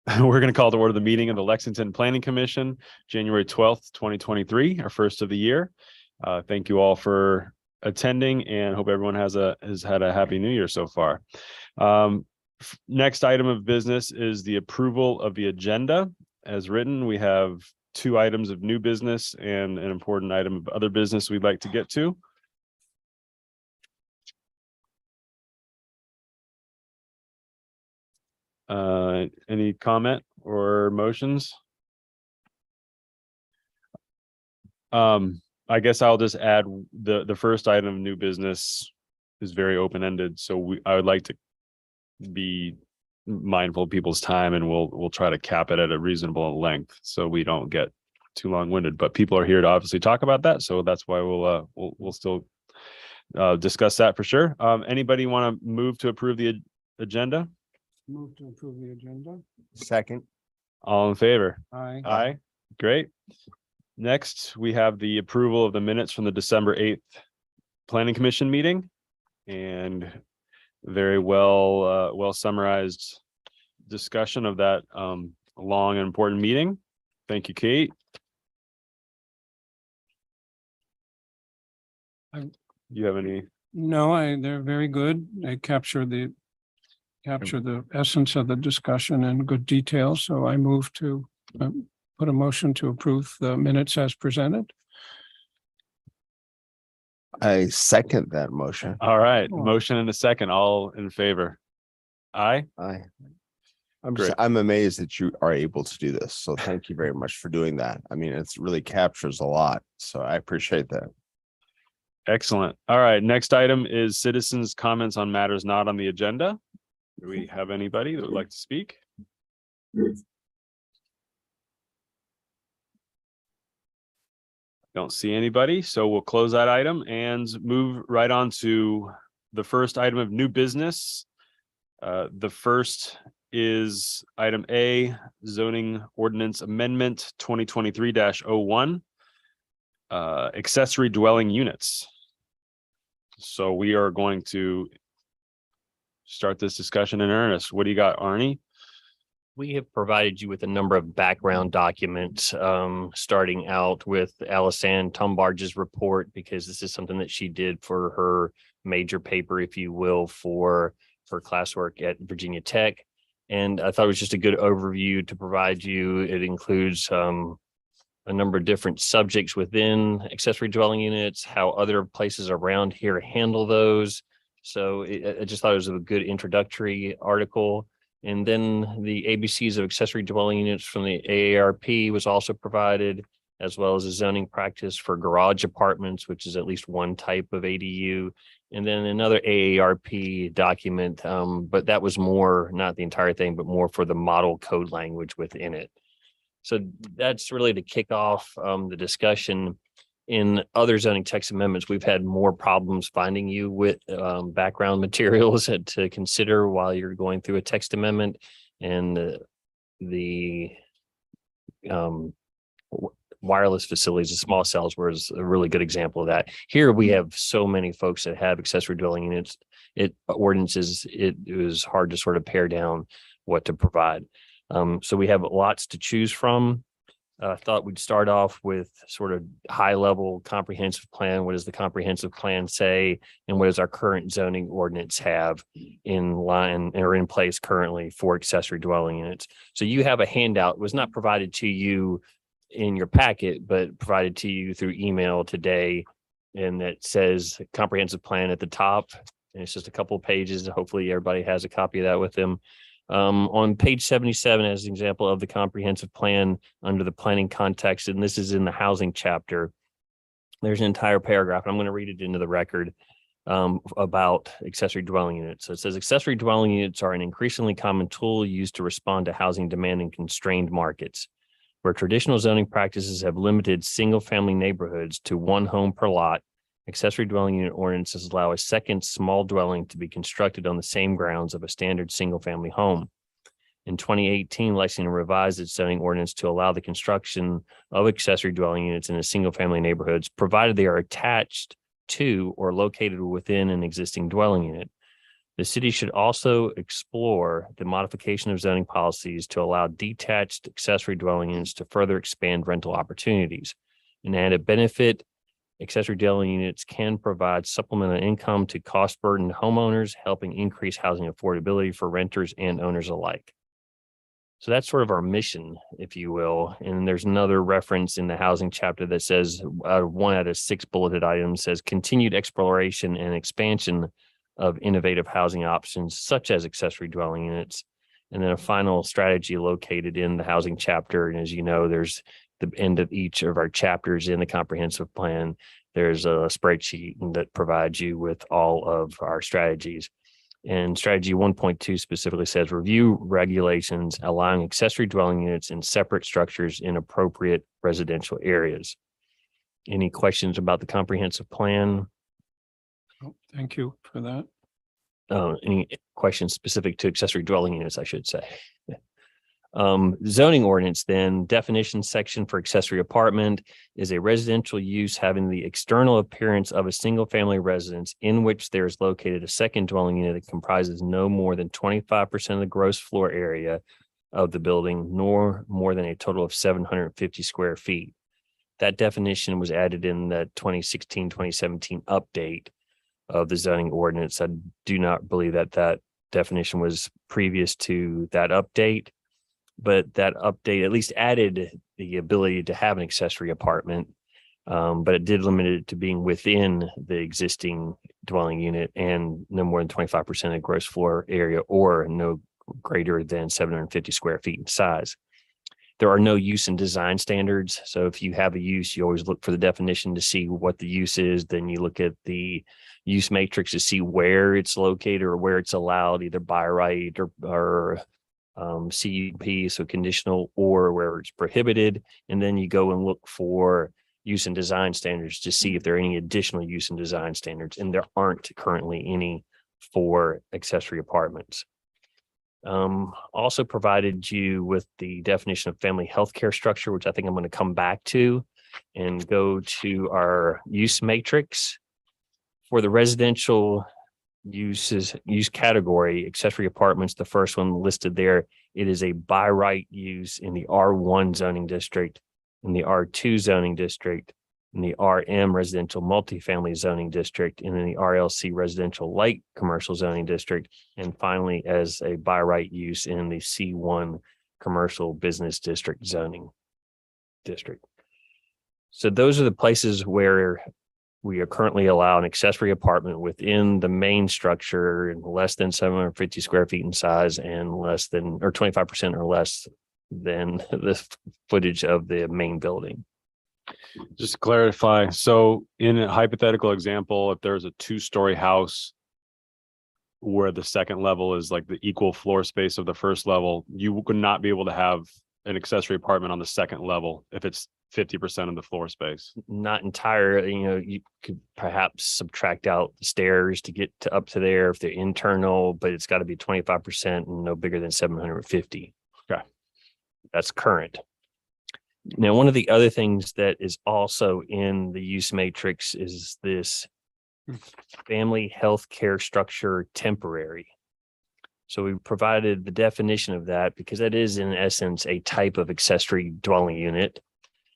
We're going to call to order the meeting of the Lexington Planning Commission, January 12th, 2023, our first of the year. Thank you all for attending and hope everyone has had a happy new year so far. Next item of business is the approval of the agenda. As written, we have 2 items of new business and an important item of other business we'd like to get to. Any comment or motions? I guess I'll just add the first item of new business is very open-ended. So I would like to be mindful of people's time, and we'll try to cap it at a reasonable length so we don't get too long-winded. But people are here to obviously talk about that, so that's why we'll still discuss that for sure. Anybody want to move to approve the agenda? Move to approve the agenda. Second. All in favor? Aye. Aye. Great. Next, we have the approval of the minutes from the December 8th Planning Commission meeting, and very well summarized discussion of that long and important meeting. Thank you, Kate. You have any? No, they're very good. They capture the essence of the discussion in good detail. So I move to put a motion to approve the minutes as presented. I second that motion. All right, motion and a second. All in favor? Aye. Aye. Great. I'm amazed that you are able to do this. So thank you very much for doing that. I mean, it's really captures a lot. So I appreciate that. Excellent. All right, next item is citizens' comments on matters not on the agenda. Do we have anybody that would like to speak? Don't see anybody, so we'll close that item and move right on to the first item of new business. The first is item A, zoning ordinance amendment 2023-01, accessory dwelling units. So we are going to start this discussion in earnest. What do you got, Arnie? We have provided you with a number of background documents, starting out with Alisanne Tumbarge's report, because this is something that she did for her major paper, if you will, for classwork at Virginia Tech. And I thought it was just a good overview to provide you. It includes a number of different subjects within accessory dwelling units, how other places around here handle those. So I just thought it was a good introductory article. And then the ABCs of accessory dwelling units from the AARP was also provided, as well as a zoning practice for garage apartments, which is at least one type of ADU. And then another AARP document, but that was more, not the entire thing, but more for the model code language within it. So that's really to kick off the discussion. In other zoning text amendments, we've had more problems finding you with background materials to consider while you're going through a text amendment. And the wireless facilities, the small cells, was a really good example of that. Here we have so many folks that have accessory dwelling units, ordinances, it was hard to sort of pare down what to provide. So we have lots to choose from. I thought we'd start off with sort of high level comprehensive plan. What does the comprehensive plan say? And what does our current zoning ordinance have in line or in place currently for accessory dwelling units? So you have a handout. It was not provided to you in your packet, but provided to you through email today. And that says comprehensive plan at the top. And it's just a couple of pages. Hopefully everybody has a copy of that with them. On page 77, as an example of the comprehensive plan under the planning context, and this is in the housing chapter, there's an entire paragraph. I'm going to read it into the record about accessory dwelling units. So it says accessory dwelling units are an increasingly common tool used to respond to housing demand in constrained markets. Where traditional zoning practices have limited single-family neighborhoods to one home per lot, accessory dwelling unit ordinances allow a second small dwelling to be constructed on the same grounds of a standard single-family home. In 2018, Lexington revised its zoning ordinance to allow the construction of accessory dwelling units in a single-family neighborhoods, provided they are attached to or located within an existing dwelling unit. The city should also explore the modification of zoning policies to allow detached accessory dwelling units to further expand rental opportunities. An added benefit, accessory dwelling units can provide supplemental income to cost burdened homeowners, helping increase housing affordability for renters and owners alike. So that's sort of our mission, if you will. And there's another reference in the housing chapter that says 1 out of 6 bulleted items says continued exploration and expansion of innovative housing options such as accessory dwelling units. And then a final strategy located in the housing chapter. And as you know, there's the end of each of our chapters in the comprehensive plan. There's a spreadsheet that provides you with all of our strategies. And strategy 1.2 specifically says review regulations allowing accessory dwelling units in separate structures in appropriate residential areas. Any questions about the comprehensive plan? Oh, thank you for that. Any questions specific to accessory dwelling units, I should say. Zoning ordinance, then definition section for accessory apartment is a residential use having the external appearance of a single family residence in which there is located a second dwelling unit that comprises no more than 25% of the gross floor area of the building, nor more than a total of 750 square feet. That definition was added in the 2016-2017 update of the zoning ordinance. I do not believe that that definition was previous to that update. But that update at least added the ability to have an accessory apartment, but it did limit it to being within the existing dwelling unit and no more than 25% of gross floor area or no greater than 750 square feet in size. There are no use and design standards. So if you have a use, you always look for the definition to see what the use is. Then you look at the use matrix to see where it's located or where it's allowed, either by right or CUP, so conditional, or where it's prohibited. And then you go and look for use and design standards to see if there are any additional use and design standards. And there aren't currently any for accessory apartments. Also provided you with the definition of family healthcare structure, which I think I'm going to come back to and go to our use matrix. For the residential use category, accessory apartments, the first one listed there, it is a by right use in the R1 zoning district, in the R2 zoning district, in the RM residential multifamily zoning district, and in the RLC residential light commercial zoning district, and finally as a by right use in the C1 commercial business district zoning district. So those are the places where we are currently allow an accessory apartment within the main structure and less than 750 square feet in size and less than, or 25% or less than the footage of the main building. Just to clarify, so in a hypothetical example, if there's a 2-story house where the second level is like the equal floor space of the first level, you would not be able to have an accessory apartment on the second level if it's 50% of the floor space. Not entirely, you could perhaps subtract out the stairs to get to up to there if they're internal, but it's got to be 25% and no bigger than 750. Okay. That's current. Now, one of the other things that is also in the use matrix is this family health care structure temporary. So we provided the definition of that because that is in essence a type of accessory dwelling unit.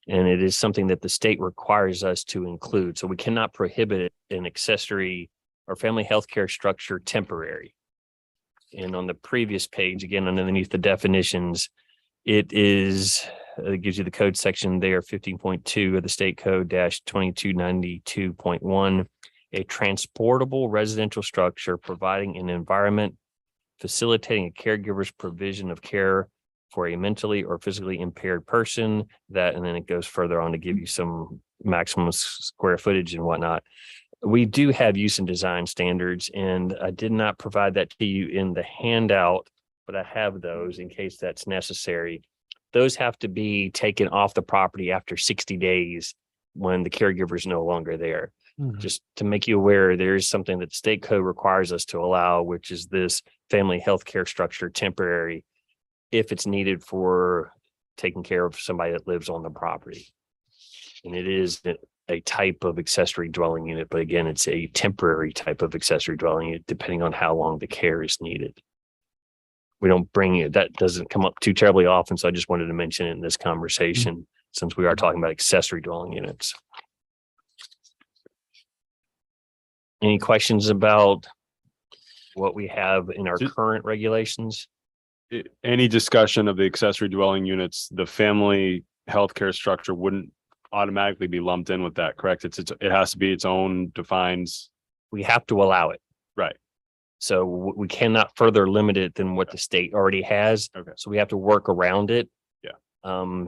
And it is something that the state requires us to include. So we cannot prohibit an accessory or family healthcare structure temporary. And on the previous page, again, underneath the definitions, it gives you the code section there, 15.2 of the state code -2292.1, a transportable residential structure providing an environment facilitating a caregiver's provision of care for a mentally or physically impaired person, and then it goes further on to give you some maximum square footage and whatnot. We do have use and design standards, and I did not provide that to you in the handout, but I have those in case that's necessary. Those have to be taken off the property after 60 days when the caregiver is no longer there. Mm-hmm. Just to make you aware, there is something that the state code requires us to allow, which is this family health care structure temporary, if it's needed for taking care of somebody that lives on the property. And it is a type of accessory dwelling unit, but again, it's a temporary type of accessory dwelling unit, depending on how long the care is needed. We don't bring it, that doesn't come up too terribly often, so I just wanted to mention it in this conversation, since we are talking about accessory dwelling units. Any questions about what we have in our current regulations? Any discussion of the accessory dwelling units, the family healthcare structure wouldn't automatically be lumped in with that, correct? It has to be its own defined. We have to allow it. Right. So we cannot further limit it than what the state already has. Okay. So we have to work around it. Yeah.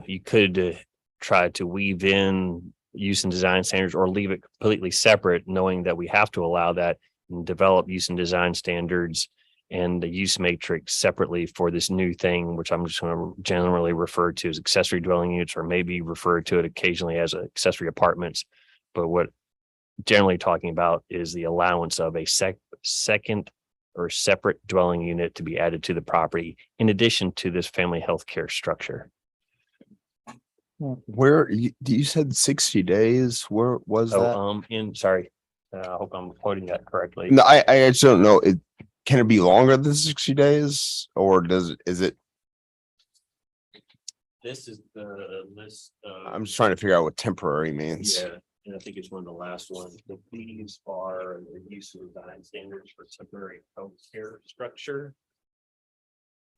You could try to weave in use and design standards or leave it completely separate, knowing that we have to allow that and develop use and design standards and the use matrix separately for this new thing, which I'm just going to generally refer to as accessory dwelling units, or maybe refer to it occasionally as accessory apartments. But what generally talking about is the allowance of a second or separate dwelling unit to be added to the property in addition to this family health care structure. Where you said 60 days? Where was that? Sorry, I hope I'm quoting that correctly. No, I just don't know. Can it be longer than 60 days, or is it? This is the list. I'm just trying to figure out what temporary means. Yeah, and I think it's one of the last ones. The fees are the use of design standards for temporary health care structure.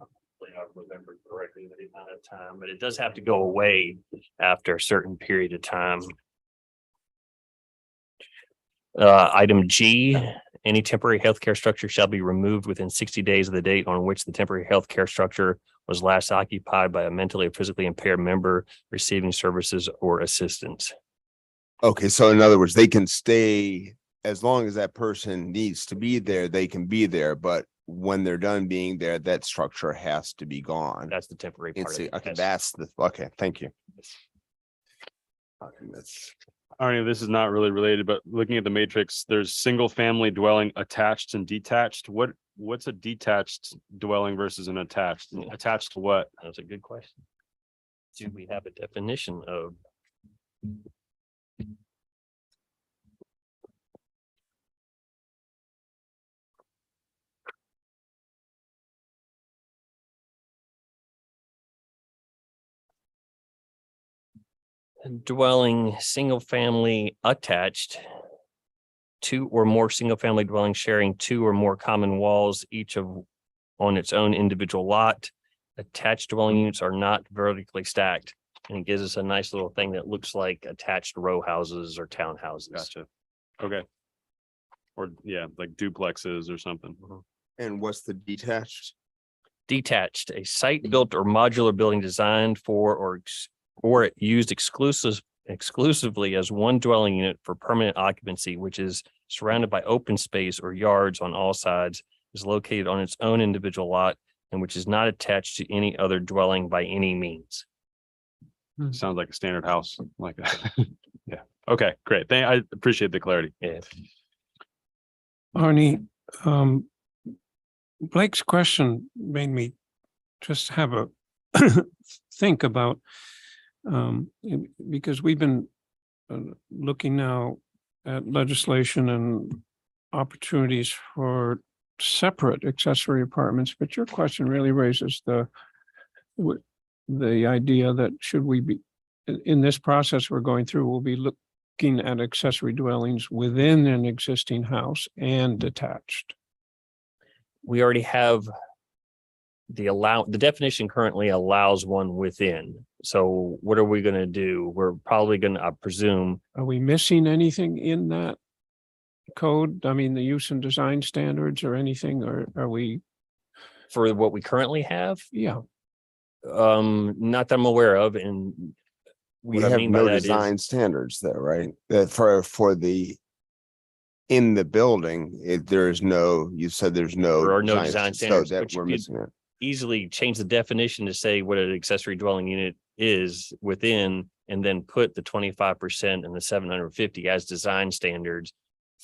Hopefully I remember correctly the amount of time, but it does have to go away after a certain period of time. Item G, any temporary healthcare structure shall be removed within 60 days of the date on which the temporary healthcare structure was last occupied by a mentally or physically impaired member receiving services or assistance. Okay, so in other words, they can stay as long as that person needs to be there, they can be there, but when they're done being there, that structure has to be gone. That's the temporary part of it. Okay, Yes. that's okay, thank you. Arnie, this is not really related, but looking at the matrix, there's single family dwelling attached and detached. What's a detached dwelling versus an attached? Attached to what? That's a good question. Do we have a definition of? Dwelling, single family attached. Two or more single family dwellings sharing two or more common walls, each of on its own individual lot. Attached dwelling units are not vertically stacked. And it gives us a nice little thing that looks like attached row houses or townhouses. Gotcha. Okay. Or yeah, like duplexes or something. And what's the detached? Detached, a site-built or modular building designed for or used exclusively as one dwelling unit for permanent occupancy, which is surrounded by open space or yards on all sides, is located on its own individual lot, and which is not attached to any other dwelling by any means. Sounds like a standard house like that. Yeah. Okay, great. I appreciate the clarity. Yeah. Arnie, Blake's question made me just have a think about, because we've been looking now at legislation and opportunities for separate accessory apartments, but your question really raises the idea that should we be, in this process we're going through, we'll be looking at accessory dwellings within an existing house and detached. We already have the definition currently allows one within. So what are we going to do? We're probably going to, I presume. Are we missing anything in that code? I mean, the use and design standards or anything, or are we? For what we currently have? Yeah. Not that I'm aware of. And We what I have mean by no that design is, standards there, right? That for the in the building, there's no, you said there's no. There are no design standards, so that but you we're could missing it. easily change the definition to say what an accessory dwelling unit is within, and then put the 25% and the 750 as design standards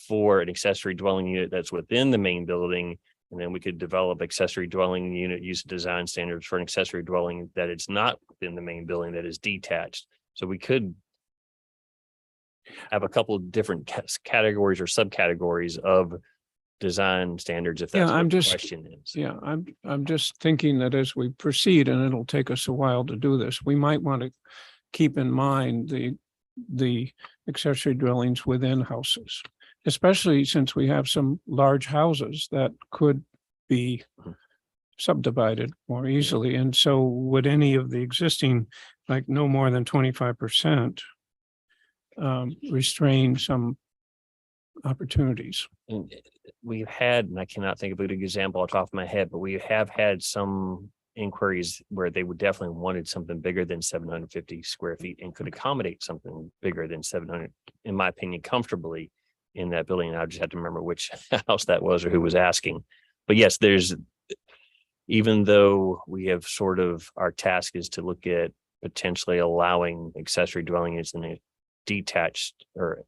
for an accessory dwelling unit that's within the main building. And then we could develop accessory dwelling unit use design standards for an accessory dwelling that it's not within the main building, that is detached. So we could have a couple of different categories or subcategories of design standards, if Yeah, that's I'm what the just- question is. Yeah, I'm just thinking that as we proceed, and it'll take us a while to do this, we might want to keep in mind the accessory dwellings within houses, especially since we have some large houses that could be subdivided more easily. And so would any of the existing, like no more than 25%, restrain some opportunities? And we've had, and I cannot think of a good example off the top of my head, but we have had some inquiries where they would definitely wanted something bigger than 750 square feet and could accommodate something bigger than 700, in my opinion, comfortably in that building. And I just have to remember which house that was or who was asking. But yes, even though we have sort of, our task is to look at potentially allowing accessory dwelling units in a detached or,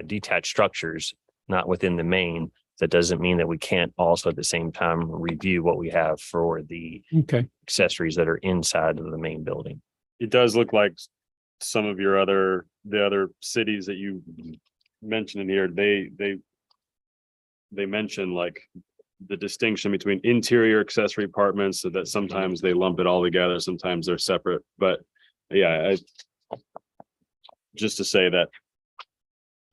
detached structures, not within the main, that doesn't mean that we can't also at the same time review what we have for the Okay, accessories that are inside of the main building. It does look like some of the other cities that you mentioned in here, they mention like the distinction between interior accessory apartments, so that sometimes they lump it all together, sometimes they're separate. But yeah, just to say that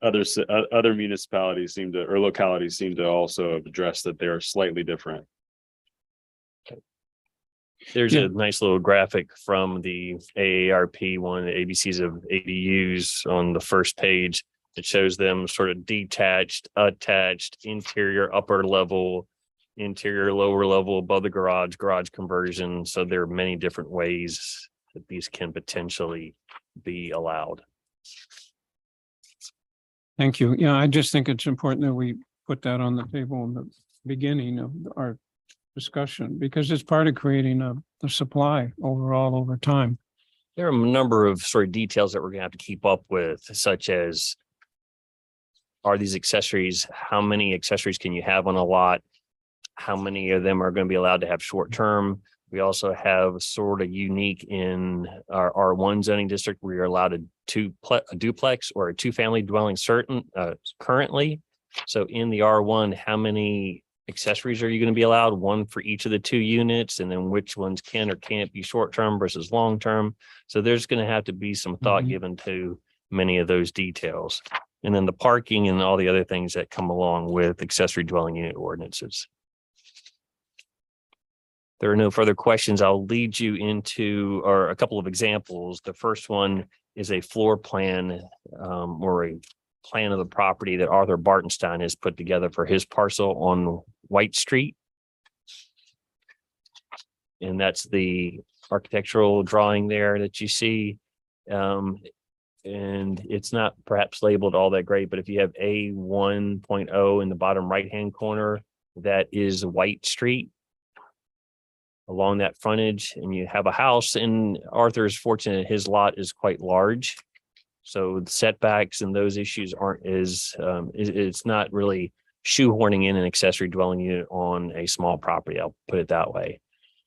other municipalities or localities seem to also address that they are slightly different. There's Yeah. a nice little graphic from the AARP, one of the ABCs of ADUs on the first page. It shows them sort of detached, attached, interior, upper level, interior, lower level, above the garage conversion. So there are many different ways that these can potentially be allowed. thank you. Yeah, I just think it's important that we put that on the table in the beginning of our discussion, because it's part of creating a supply overall over time. There are a number of sort of details that we're gonna have to keep up with, such as, are these accessories, how many accessories can you have on a lot? How many of them are going to be allowed to have short term? We also have sort of unique in our R1 zoning district, where you're allowed a duplex or a two-family dwelling currently. So in the R1, how many accessories are you going to be allowed? One for each of the two units, and then which ones can or can't be short term versus long term. So there's going to have to be some thought Mhm. given to many of those details. And then the parking and all the other things that come along with accessory dwelling unit ordinances. There are no further questions. I'll lead you into a couple of examples. The first one is a floor plan or a plan of the property that Arthur Bartenstein has put together for his parcel on White Street. And that's the architectural drawing there that you see. And it's not perhaps labeled all that great, but if you have A 1.0 in the bottom right-hand corner, that is White Street along that frontage, and you have a house. And Arthur is fortunate, his lot is quite large. So the setbacks and those issues aren't it's not really shoehorning in an accessory dwelling unit on a small property. I'll put it that way.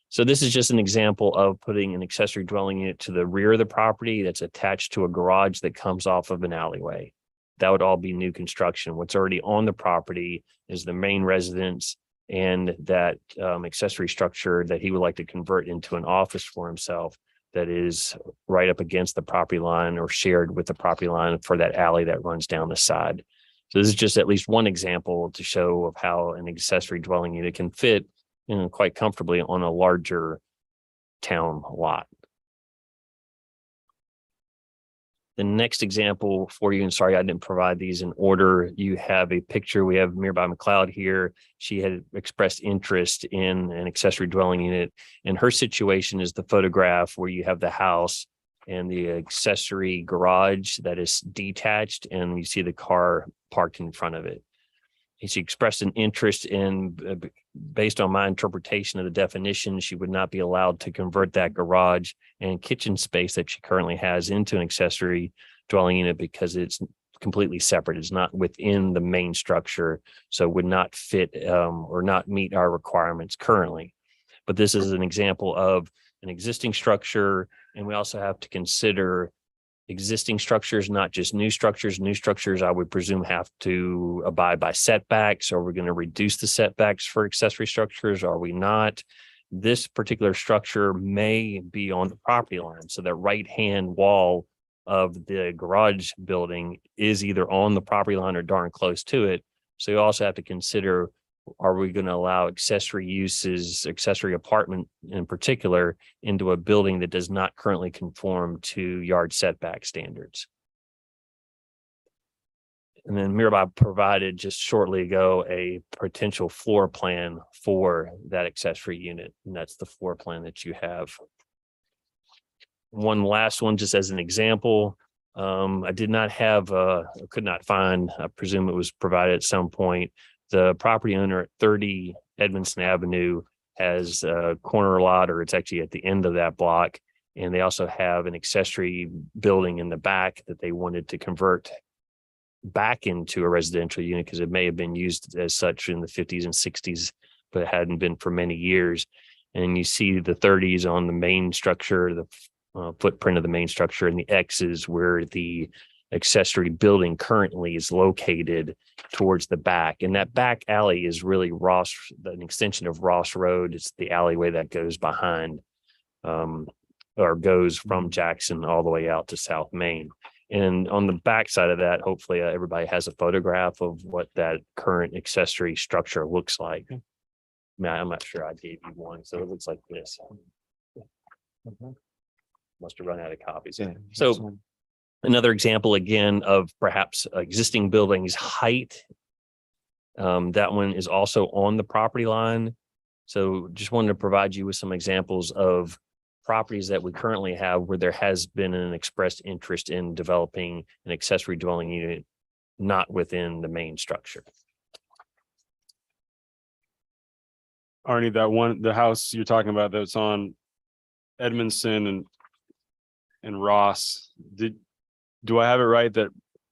So this is just an example of putting an accessory dwelling unit to the rear of the property that's attached to a garage that comes off of an alleyway. That would all be new construction. What's already on the property is the main residence and that accessory structure that he would like to convert into an office for himself that is right up against the property line or shared with the property line for that alley that runs down the side. So this is just at least one example to show of how an accessory dwelling unit can fit quite comfortably on a larger town lot. The next example for you, and sorry, I didn't provide these in order. You have a picture. We have Mirabelle McLeod here. She had expressed interest in an accessory dwelling unit, and her situation is the photograph where you have the house and the accessory garage that is detached, and you see the car parked in front of it. And she expressed an interest in, based on my interpretation of the definition, she would not be allowed to convert that garage and kitchen space that she currently has into an accessory dwelling unit because it's completely separate. It's not within the main structure, so would not fit or not meet our requirements currently. But this is an example of an existing structure, and we also have to consider existing structures, not just new structures. New structures, I would presume, have to abide by setbacks. Are we going to reduce the setbacks for accessory structures? Are we not? This particular structure may be on the property line. So the right-hand wall of the garage building is either on the property line or darn close to it. So you also have to consider, are we going to allow accessory uses, accessory apartment in particular, into a building that does not currently conform to yard setback standards? And then Mirabai provided just shortly ago a potential floor plan for that accessory unit. And that's the floor plan that you have. One last one, just as an example. I did not have, could not find, I presume it was provided at some point. The property owner at 30 Edmondson Avenue has a corner lot, or it's actually at the end of that block. And they also have an accessory building in the back that they wanted to convert back into a residential unit because it may have been used as such in the 50s and 60s, but it hadn't been for many years. And you see the 30s on the main structure, the footprint of the main structure, and the X's where the accessory building currently is located towards the back. And that back alley is really Ross, an extension of Ross Road. It's the alleyway that goes behind or goes from Jackson all the way out to South Main. And on the back side of that, hopefully everybody has a photograph of what that current accessory structure looks like. I'm not sure I gave you one. So it looks like this. Must have run out of copies. Yeah. So another example again of perhaps existing buildings height. That one is also on the property line. So just wanted to provide you with some examples of properties that we currently have where there has been an expressed interest in developing an accessory dwelling unit not within the main structure. Arnie, that one, the house you're talking about that's on Edmondson and Ross, do I have it right that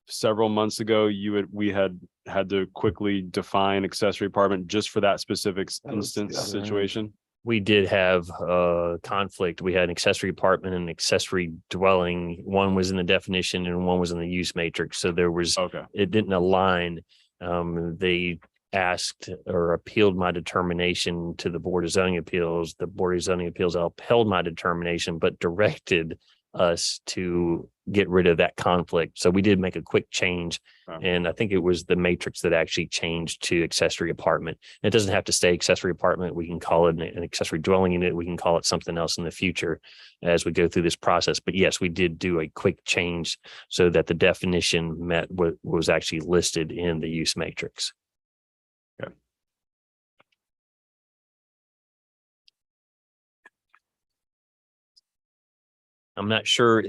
several months ago we had to quickly define accessory apartment just for that specific instance situation? We did have conflict. We had an accessory apartment and an accessory dwelling. One was in the definition and one was in the use matrix. So there was, it didn't align. They asked or appealed my determination to the Board of Zoning Appeals. The Board of Zoning Appeals upheld my determination, but directed us to get rid of that conflict. So we did make a quick change. And I think it was the matrix that actually changed to accessory apartment. It doesn't have to stay accessory apartment. We can call it an accessory dwelling unit. We can call it something else in the future as we go through this process. But yes, we did do a quick change so that the definition met what was actually listed in the use matrix. Okay. I'm not sure.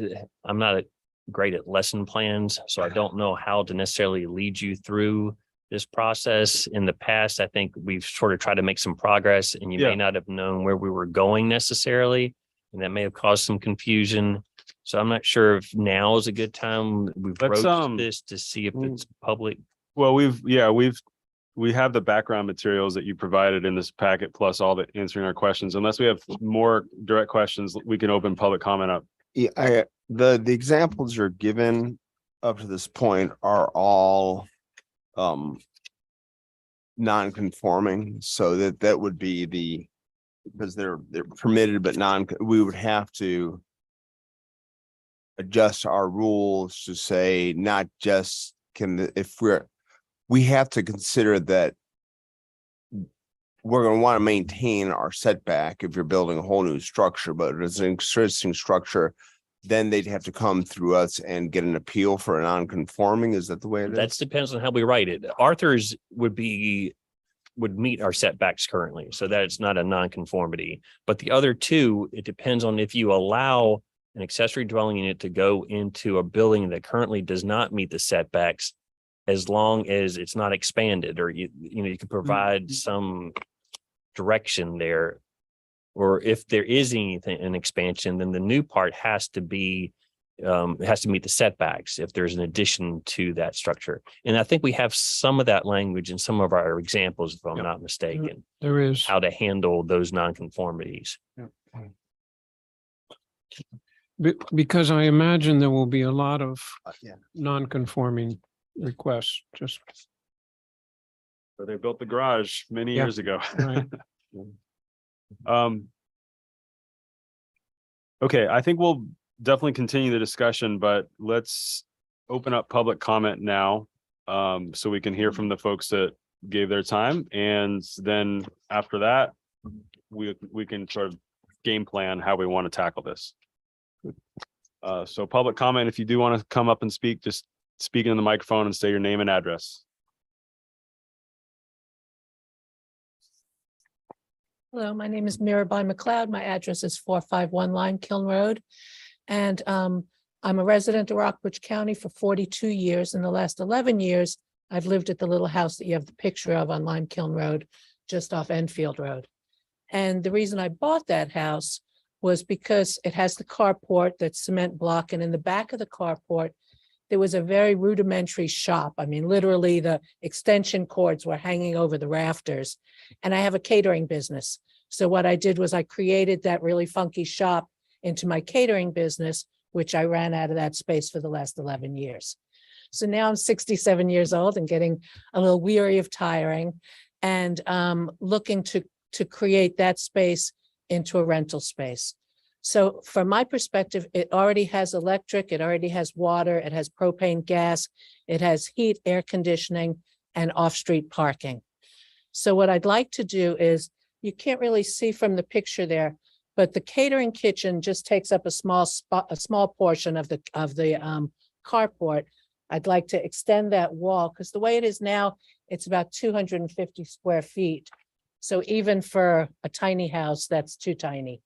I'm not great at lesson plans, so I don't know how to necessarily lead you through this process. In the past, I think we've sort of tried to make some progress, and you may not have known where we were going necessarily, and that may have caused some confusion. So I'm not sure if now is a good time. We've broached this to see if it's public. Well, we have the background materials that you provided in this packet, plus all the answering our questions. Unless we have more direct questions, we can open public comment up. Yeah, the examples you're given up to this point are all non-conforming, so that would be because they're permitted but we would have to adjust our rules to say not just we have to consider that we're going to want to maintain our setback if you're building a whole new structure, but if it's an existing structure, then they'd have to come through us and get an appeal for a non-conforming. Is that the way it is? That depends on how we write it. Arthur's would meet our setbacks currently, so that it's not a non-conformity. But the other two, it depends on if you allow an accessory dwelling unit to go into a building that currently does not meet the setbacks, as long as it's not expanded, or you can provide some direction there. Or if there is an expansion, then the new part has to be it has to meet the setbacks if there's an addition to that structure. And I think we have some of that language in some of our examples, if I'm not mistaken. There is. How to handle those nonconformities. Because I imagine there will be a lot of Yeah. non-conforming requests, just, So they built the garage many Yeah. years ago. right. Okay, I think we'll definitely continue the discussion, but let's open up public comment now. So we can hear from the folks that gave their time, and then after that, we can sort of game plan how we want to tackle this. So public comment, if you do want to come up and speak, just speak in the microphone and say your name and address. Hello, my name is Mirabai McLeod. My address is 451 Lime Kiln Road. And I'm a resident of Rockbridge County for 42 years. In the last 11 years, I've lived at the little house that you have the picture of on Lime Kiln Road, just off Enfield Road. And the reason I bought that house was because it has the carport that's cement block, and in the back of the carport, there was a very rudimentary shop. I mean, literally the extension cords were hanging over the rafters. And I have a catering business. So what I did was I created that really funky shop into my catering business, which I ran out of that space for the last 11 years. So now I'm 67 years old and getting a little weary of tiring, and looking to create that space into a rental space. So from my perspective, it already has electric, it already has water, it has propane gas, it has heat, air conditioning, and off-street parking. So what I'd like to do is, you can't really see from the picture there, but the catering kitchen just takes up a small spot, a small portion of the carport. I'd like to extend that wall, because the way it is now, it's about 250 square feet. So even for a tiny house, that's too tiny.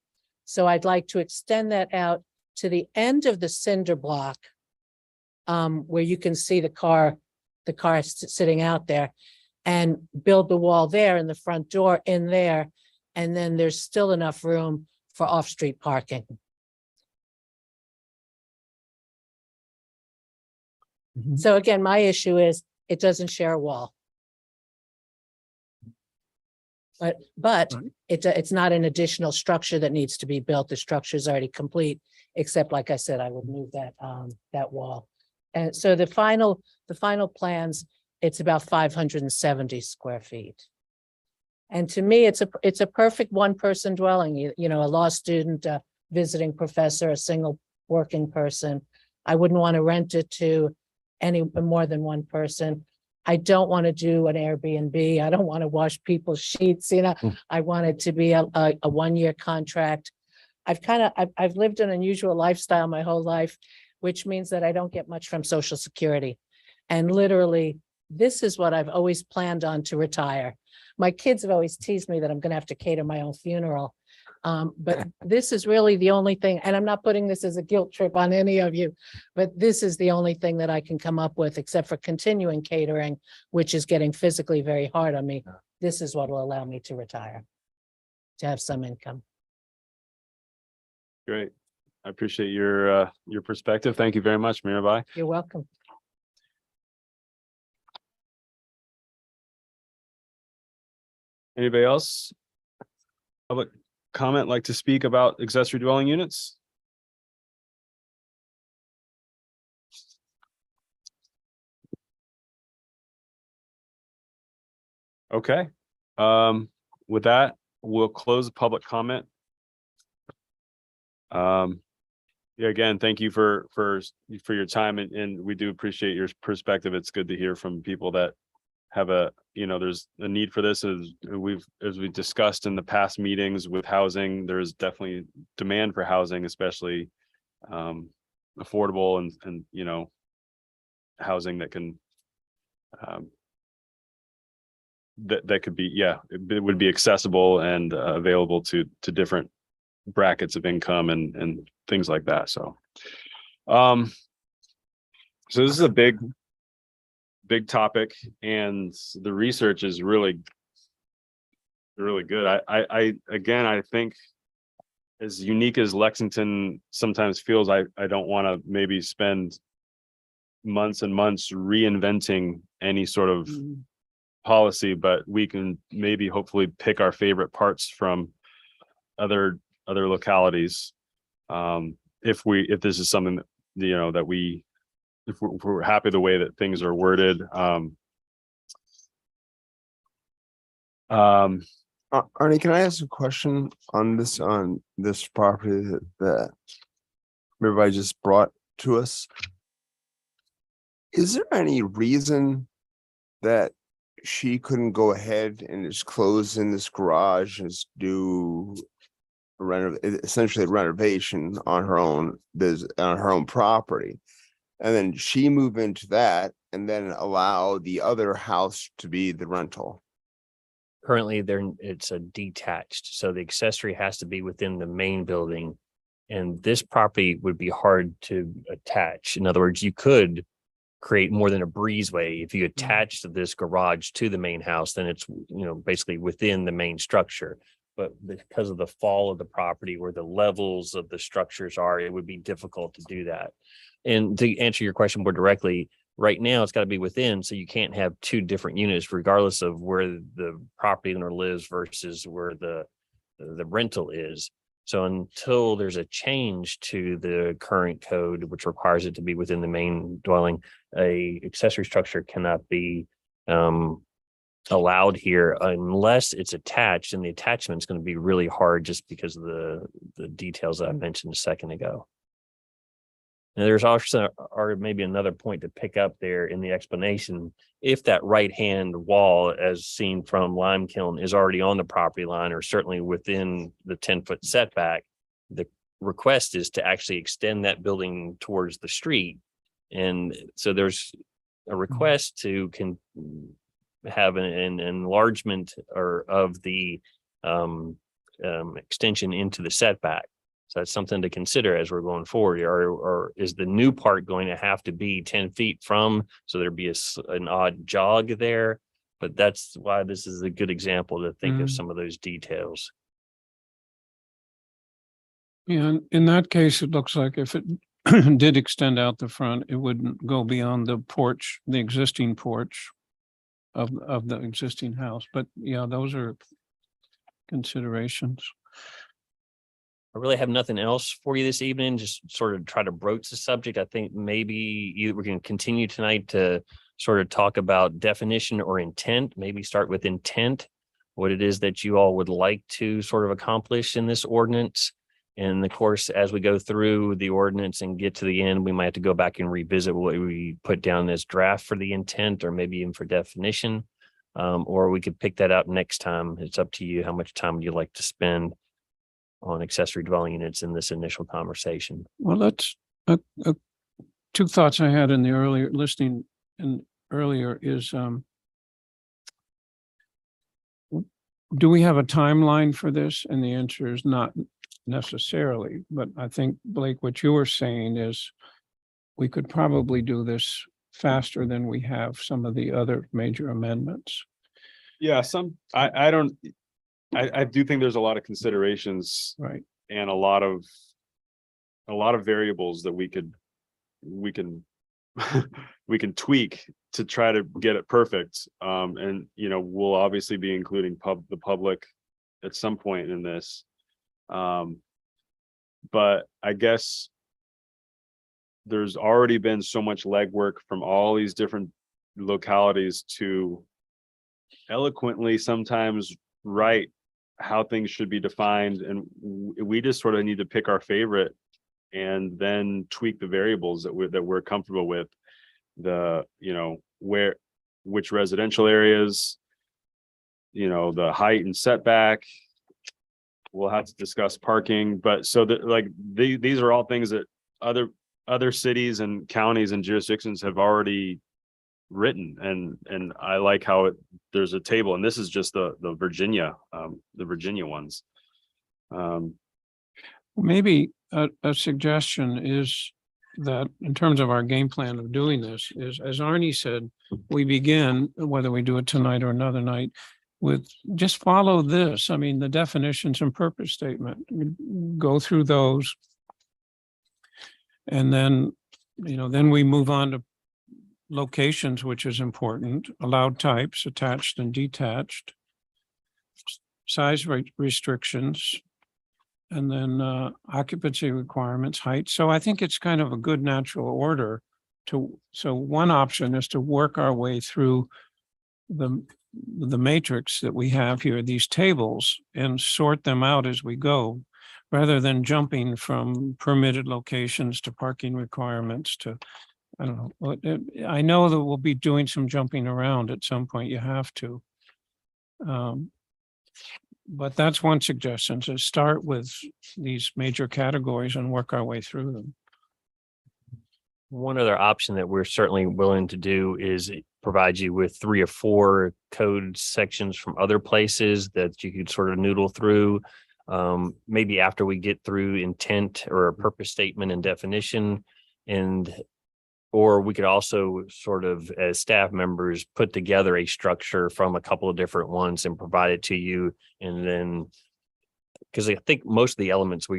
So I'd like to extend that out to the end of the cinder block, where you can see the car sitting out there, and build the wall there and the front door in there. And then there's still enough room for off-street parking. Mhm. So again, my issue is it doesn't share a wall. But Right. it's not an additional structure that needs to be built. The structure is already complete, except like I said, I would move that wall. And so the final plans, it's about 570 square feet. And to me, it's a perfect one-person dwelling, you know, a law student, a visiting professor, a single working person. I wouldn't want to rent it to any more than one person. I don't want to do an Airbnb. I don't want to wash people's sheets, you know. I want it to be a one-year contract. I've lived an unusual lifestyle my whole life, which means that I don't get much from Social Security. And literally, this is what I've always planned on to retire. My kids have always teased me that I'm going to have to cater my own funeral. But this is really the only thing, and I'm not putting this as a guilt trip on any of you, but this is the only thing that I can come up with, except for continuing catering, which is getting physically very hard on me. This is what will allow me to retire, to have some income. Great. I appreciate your perspective. Thank you very much, Mirabai. You're welcome. Anybody else? Public comment like to speak about accessory dwelling units? Okay. With that, we'll close the public comment. Yeah, again, thank you for your time, and we do appreciate your perspective. It's good to hear from people that have there's a need for this. As we discussed in the past meetings with housing, there's definitely demand for housing, especially affordable and housing that can that could be, it would be accessible and available to different brackets of income and things like that. So so this is a big topic, and the research is really good. I think, as unique as Lexington sometimes feels, I don't want to maybe spend months and months reinventing any sort of policy, but we can maybe hopefully pick our favorite parts from other localities, if this is something that, that if we're happy the way that things are worded. Arnie, can I ask a question on this property that everybody just brought to us? Is there any reason that she couldn't go ahead and just close in this garage and just do essentially a renovation on her own property, and then she move into that and then allow the other house to be the rental? Currently, it's a detached, so the accessory has to be within the main building. And this property would be hard to attach. In other words, you could create more than a breezeway. If you attach this garage to the main house, then it's, basically within the main structure. But because of the fall of the property, where the levels of the structures are, it would be difficult to do that. And to answer your question more directly, right now it's got to be within, so you can't have two different units regardless of where the property owner lives versus where the rental is. So until there's a change to the current code, which requires it to be within the main dwelling, a accessory structure cannot be allowed here unless it's attached, and the attachment is going to be really hard just because of the details that I mentioned a second ago. And there's also, or maybe another point to pick up there in the explanation, if that right-hand wall, as seen from Lime Kiln, is already on the property line or certainly within the 10-foot setback, the request is to actually extend that building towards the street. And so there's a request to have an enlargement of the extension into the setback. So that's something to consider as we're going forward. Or is the new part going to have to be 10 feet from, so there'd be an odd jog there? But that's why this is a good example to think of some of those details. Yeah, in that case, it looks like if it did extend out the front, it wouldn't go beyond the porch, the existing porch of the existing house. But yeah, those are considerations. I really have nothing else for you this evening, just sort of try to broach the subject. I think maybe either we can continue tonight to sort of talk about definition or intent, maybe start with intent, what it is that you all would like to sort of accomplish in this ordinance. And of course, as we go through the ordinance and get to the end, we might have to go back and revisit what we put down as draft for the intent, or maybe even for definition, or we could pick that up next time. It's up to you. How much time would you like to spend on accessory dwelling units in this initial conversation? Well, that's two thoughts I had in the earlier listening and earlier is, do we have a timeline for this? And the answer is not necessarily, but I think, Blake, what you were saying is we could probably do this faster than we have some of the other major amendments. Yeah, I do think there's a lot of considerations, Right. and a lot of variables that we can we can tweak to try to get it perfect. And we'll obviously be including the public at some point in this. But I guess there's already been so much legwork from all these different localities to eloquently sometimes write how things should be defined, and we just sort of need to pick our favorite and then tweak the variables that we're comfortable with. Which residential areas, the height and setback. We'll have to discuss parking, but so that these are all things that other cities and counties and jurisdictions have already written, and I like how there's a table, and this is just the Virginia ones. Maybe a suggestion is that in terms of our game plan of doing this is, as Arnie said, we begin, whether we do it tonight or another night, with just follow this. I mean, the definitions and purpose statement, go through those. And then, then we move on to locations, which is important, allowed types, attached and detached, size restrictions, and then occupancy requirements, height. So I think it's kind of a good natural order so one option is to work our way through the matrix that we have here, these tables, and sort them out as we go, rather than jumping from permitted locations to parking requirements to, I don't know. I know that we'll be doing some jumping around at some point. You have to. But that's one suggestion, to start with these major categories and work our way through them. One other option that we're certainly willing to do is provide you with 3 or 4 code sections from other places that you could sort of noodle through. Maybe after we get through intent or a purpose statement and definition, or we could also sort of, as staff members, put together a structure from a couple of different ones and provide it to you. And then, because I think most of the elements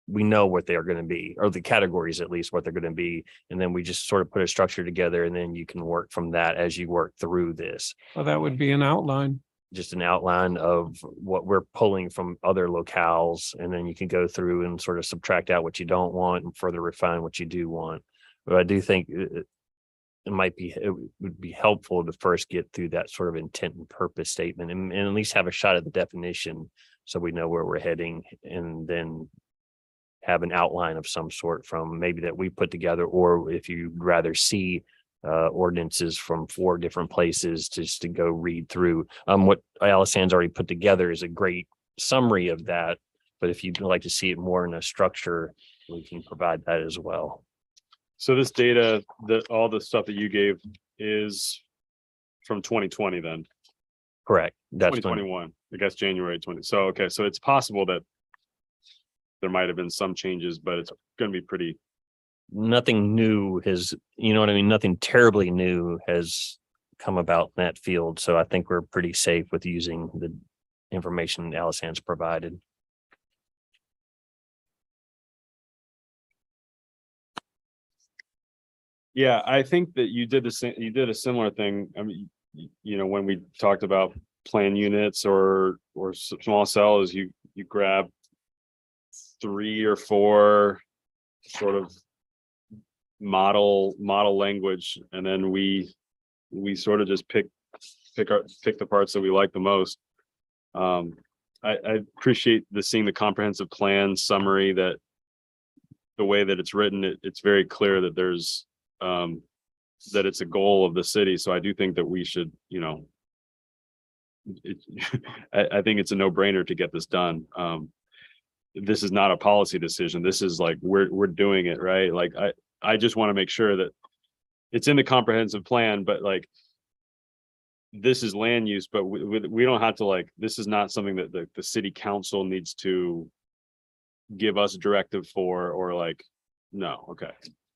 we know what they are going to be, or the categories at least what they're going to be. And then we just sort of put a structure together, and then you can work from that as you work through this. Well, that would be an outline. Just an outline of what we're pulling from other locales. And then you can go through and sort of subtract out what you don't want and further refine what you do want. But I do think it would be helpful to first get through that sort of intent and purpose statement and at least have a shot at the definition so we know where we're heading, and then have an outline of some sort from maybe that we put together, or if you'd rather see ordinances from 4 different places just to go read through. What Alisanne's already put together is a great summary of that, but if you'd like to see it more in a structure, we can provide that as well. So this data, all the stuff that you gave is from 2020 then? Correct. That's 2021, I guess January 20. So, okay, so it's possible that there might have been some changes, but it's going to be pretty. Nothing new has, you know what I mean? Nothing terribly new has come about in that field. So I think we're pretty safe with using the information Alisanne's provided. Yeah, I think that you did the same. You did a similar thing. I mean, you know, when we talked about plan units or small cells, you grab 3 or 4 sort of model language, and then we sort of just pick the parts that we like the most. I appreciate seeing the comprehensive plan summary, that the way that it's written, it's very clear that there's that it's a goal of the city. So I do think that we should, you know, I think it's a no-brainer to get this done. This is not a policy decision. This is like, we're doing it, right? Like, I just want to make sure that it's in the comprehensive plan, but like, this is land use, but we don't have to, like, this is not something that the city council needs to give us directive for, or like, no. Okay.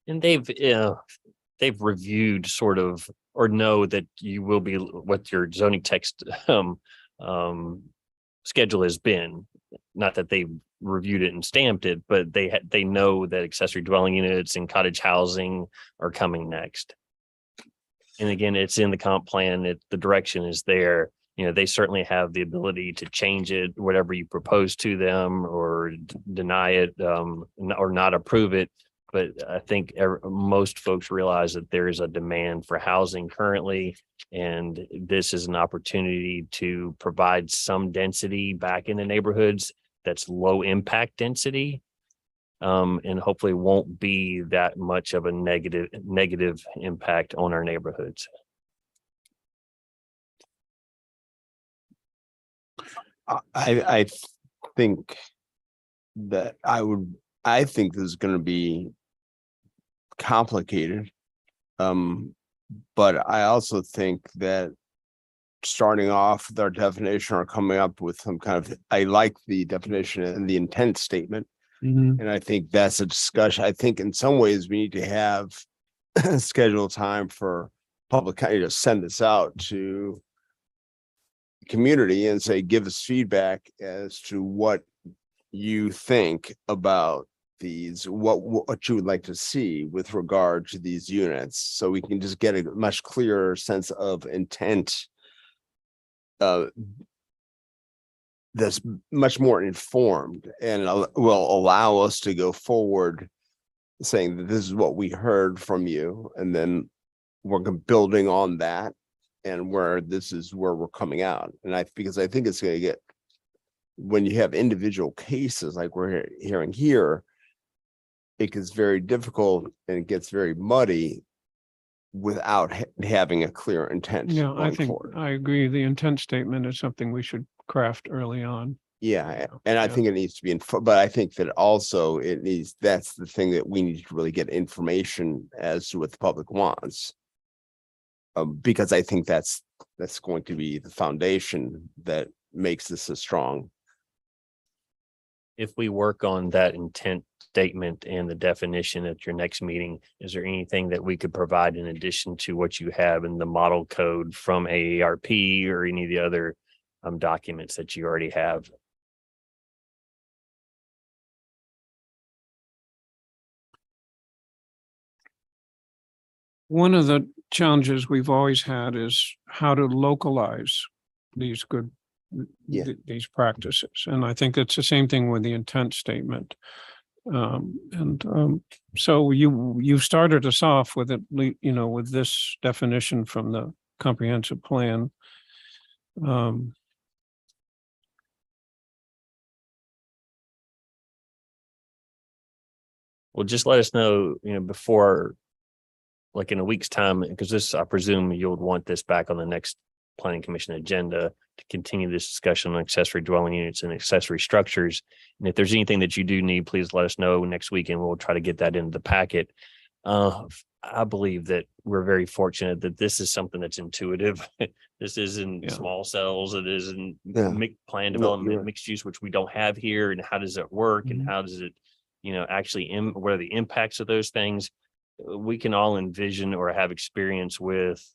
And they've reviewed sort of, or know that you will be, what your zoning text schedule has been. Not that they've reviewed it and stamped it, but they know that accessory dwelling units and cottage housing are coming next. And again, it's in the comp plan. The direction is there. You know, they certainly have the ability to change it, whatever you propose to them, or deny it, or not approve it. But I think most folks realize that there is a demand for housing currently, and this is an opportunity to provide some density back in the neighborhoods that's low impact density, and hopefully won't be that much of a negative impact on our neighborhoods. I think that I think this is going to be complicated. But I also think that starting off with our definition or coming up with some kind of, I like the definition and the intent statement. And I think that's a discussion. I think in some ways we need to have scheduled time for public, send this out to the community and say, give us feedback as to what you think about these, what you would like to see with regard to these units, so we can just get a much clearer sense of intent that's much more informed and will allow us to go forward saying that this is what we heard from you, and then we're building on that and where this is where we're coming out. And because I think it's going to get, when you have individual cases like we're hearing here, it gets very difficult and it gets very muddy without having a clear intent. Yeah, I going think forward. I agree. The intent statement is something we should craft early on. Yeah, and I Yeah. think it needs to be but I think that also it needs, that's the thing that we need to really get information as to what the public wants. Because I think that's going to be the foundation that makes this a strong. If we work on that intent statement and the definition at your next meeting, is there anything that we could provide in addition to what you have in the model code from AARP or any of the other documents that you already have? One of the challenges we've always had is how to localize these Yeah. these practices. And I think it's the same thing with the intent statement. So you started us off with it, with this definition from the comprehensive plan. Well, just let us know, before, like in a week's time, because this, I presume you'll want this back on the next planning commission agenda to continue this discussion on accessory dwelling units and accessory structures. And if there's anything that you do need, please let us know next week and we'll try to get that into the packet. I believe that we're very fortunate that this is something that's intuitive. This isn't Yeah. small cells. It isn't Yeah. plan No, development, you're right. mixed use, which we don't have here. And how does it work? And Mhm. how does it, actually, what are the impacts of those things? We can all envision or have experience with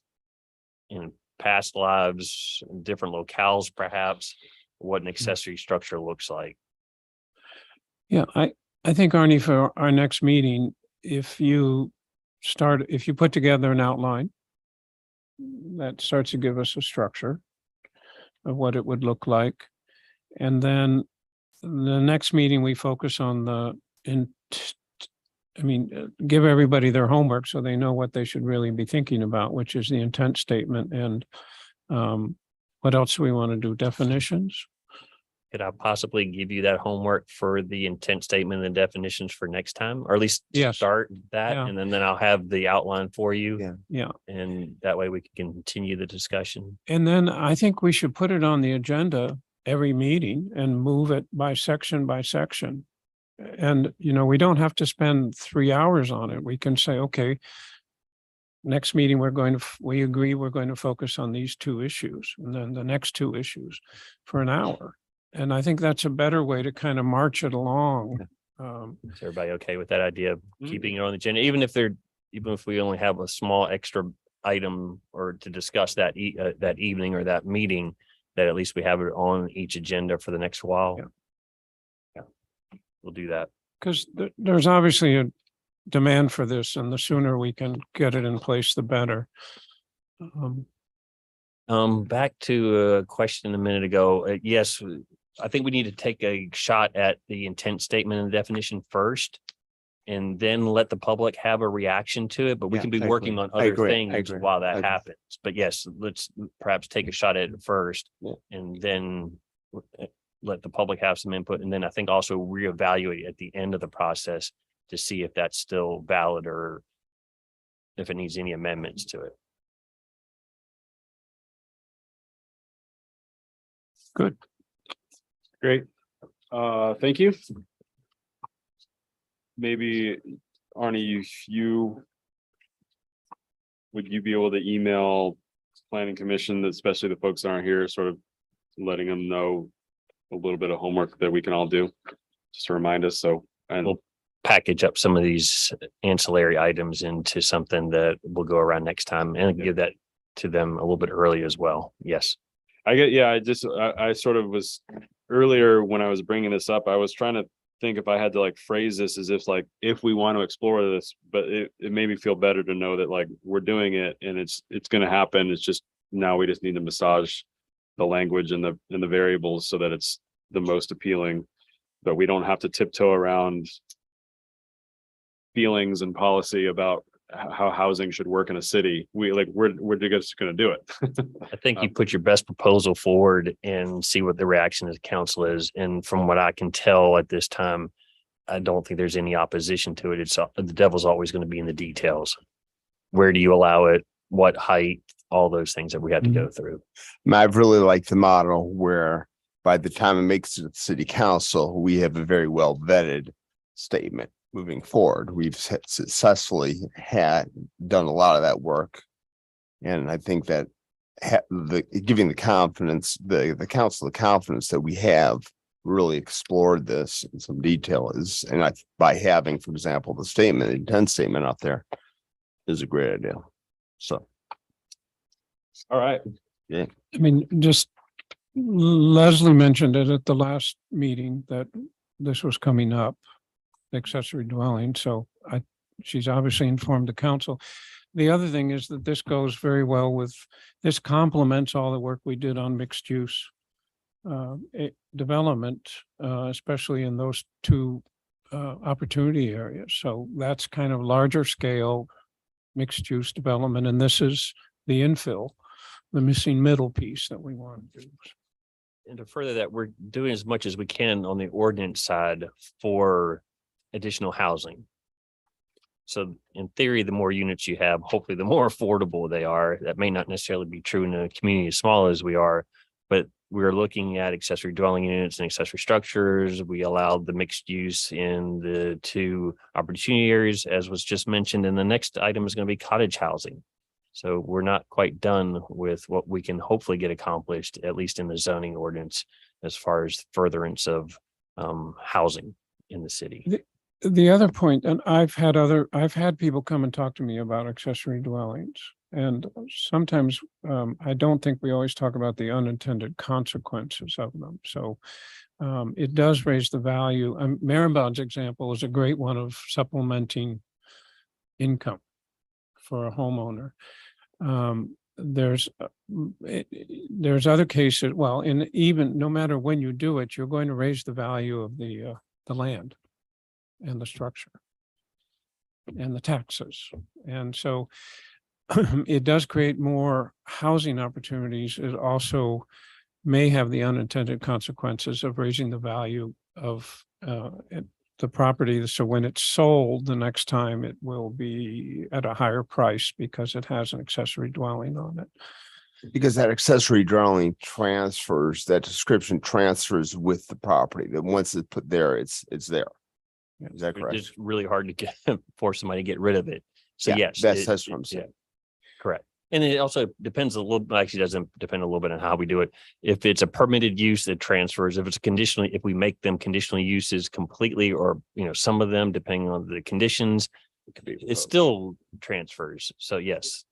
in past lives, different locales, perhaps, what an accessory structure looks like. Yeah, I think, Arnie, for our next meeting, if you put together an outline that starts to give us a structure of what it would look like. And then the next meeting, we focus on give everybody their homework so they know what they should really be thinking about, which is the intent statement. And what else do we want to do? Definitions? Could I possibly give you that homework for the intent statement and definitions for next time, or at least Yes. start that, Yeah. and then I'll have the outline for you. Yeah. Yeah. And that way we can continue the discussion. And then I think we should put it on the agenda every meeting and move it by section by section. And, we don't have to spend 3 hours on it. We can say, okay, next meeting, we agree we're going to focus on these 2 issues, and then the next 2 issues for an hour. And I think that's a better way to kind of march it along. Is everybody okay with that idea of Mhm. keeping it on the agenda, even if we only have a small extra item or to discuss that that evening or that meeting, that at least we have it on each agenda for the next while. Yeah. We'll do that. Because there's obviously a demand for this, and the sooner we can get it in place, the better. Back to a question a minute ago. Yes, I think we need to take a shot at the intent statement and definition first, and then let the public have a reaction to it, but we Yeah, can be I working agree. on I other agree. I things agree. while I that agree. happens. But yes, let's perhaps take a shot at it first, Yeah. and then let the public have some input, and then I think also reevaluate at the end of the process to see if that's still valid or if it needs any amendments to it. Good. Great. Thank you. Maybe Arnie, would you be able to email planning commission, especially the folks that aren't here, sort of letting them know a little bit of homework that we can all do, just to remind us. So, and Well, package up some of these ancillary items into something that will go around next time and give that to them a little bit early as well. Yes. I sort of was earlier when I was bringing this up, I was trying to think if I had to like phrase this as if we want to explore this, but it made me feel better to know that like we're doing it and it's going to happen. It's just now we just need to massage the language and the variables so that it's the most appealing, but we don't have to tiptoe around feelings and policy about how housing should work in a city. We're just going to do it. I think you put your best proposal forward and see what the reaction of the council is. And from what I can tell at this time, I don't think there's any opposition to it. It's the devil's always going to be in the details. Where do you allow it? What height? All those things that we have to go through. I've really liked the model where by the time it makes it to the city council, we have a very well vetted statement moving forward. We've successfully done a lot of that work. And I think that giving the confidence, the council, the confidence that we have really explored this in some detail by having, for example, the statement, the intent statement out there is a great idea. So. All right. I mean, just Leslie mentioned it at the last meeting that this was coming up, accessory dwelling. So she's obviously informed the council. The other thing is that this goes very well with, this complements all the work we did on mixed use development, especially in those two opportunity areas. So that's kind of larger scale mixed use development. And this is the infill, the missing middle piece that we want to do. And to further that, we're doing as much as we can on the ordinance side for additional housing. So in theory, the more units you have, hopefully the more affordable they are. That may not necessarily be true in a community as small as we are, but we're looking at accessory dwelling units and accessory structures. We allowed the mixed use in the two opportunity areas, as was just mentioned. And the next item is going to be cottage housing. So we're not quite done with what we can hopefully get accomplished, at least in the zoning ordinance, as far as furtherance of housing in the city. The other point, and I've had people come and talk to me about accessory dwellings. And sometimes I don't think we always talk about the unintended consequences of them. So it does raise the value. Maribel's example is a great one of supplementing income for a homeowner. There's other cases, well, in even no matter when you do it, you're going to raise the value of the land and the structure and the taxes. And so it does create more housing opportunities. It also may have the unintended consequences of raising the value of the property. So when it's sold the next time, it will be at a higher price because it has an accessory dwelling on it. Because that accessory dwelling transfers, that description transfers with the property, that once it's put there, it's there. Is that correct? It's really hard to get for somebody to get rid of it. So Yeah, yes, that's what I'm saying. correct. And it also depends a little, actually doesn't depend a little bit on how we do it. If it's a permitted use that transfers, if it's conditionally, if we make them conditional uses completely, or, some of them, depending on the conditions, it still transfers. So yes,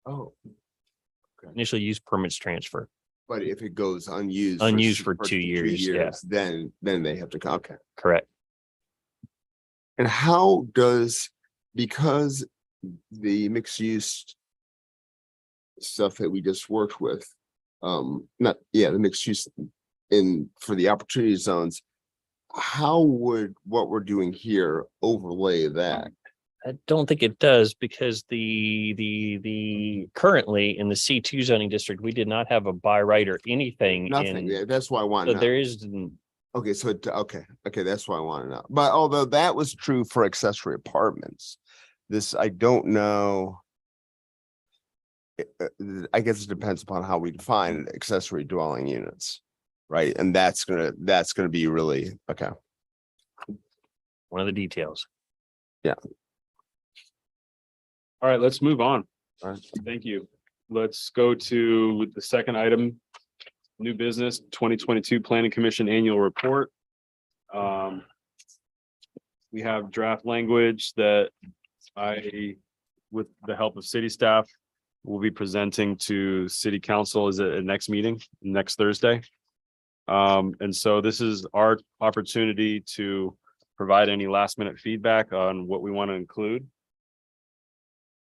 Oh, initial use permits transfer. but if it goes unused. For 2 years, yeah. Then they have to come. Okay. Correct. And how does, because the mixed use stuff that we just worked with, the mixed use for the opportunity zones, how would what we're doing here overlay that? I don't think it does, because the currently in the C2 zoning district, we did not have a by right or anything. Nothing. Yeah, that's why I want So to know. there is. Okay, so okay, that's what I want to know. But although that was true for accessory apartments, this I don't know. I guess it depends upon how we define accessory dwelling units, right? And that's gonna be really okay. One of the details. Yeah. All right, let's move on. All right. Thank you. Let's go to the second item, new business 2022 Planning Commission Annual Report. We have draft language that I, with the help of city staff, will be presenting to city council. Is it a next meeting, next Thursday? And so this is our opportunity to provide any last minute feedback on what we want to include.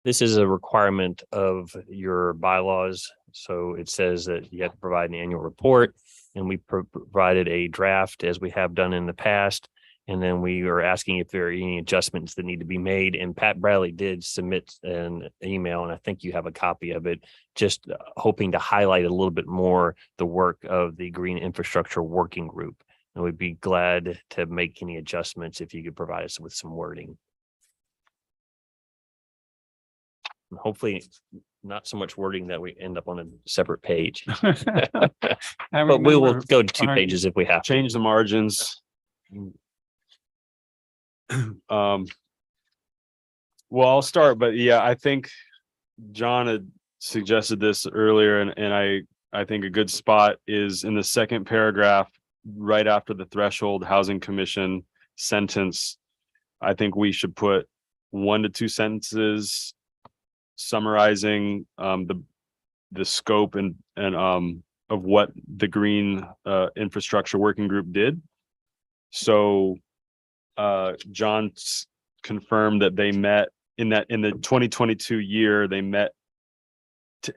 This is a requirement of your bylaws. So it says that you have to provide an annual report. and we provided a draft as we have done in the past. And then we are asking if there are any adjustments that need to be made. And Pat Bradley did submit an email, and I think you have a copy of it, just hoping to highlight a little bit more the work of the Green Infrastructure Working Group. And we'd be glad to make any adjustments if you could provide us with some wording. And hopefully not so much wording that we end up on a separate page, but we will go to 2 pages if we have to. Change the margins. Well, I'll start, but yeah, I think John had suggested this earlier, and I think a good spot is in the second paragraph, right after the threshold housing commission sentence. I think we should put 1 to 2 sentences summarizing the scope and of what the Green Infrastructure Working Group did. So John confirmed that they met in the 2022 year, they met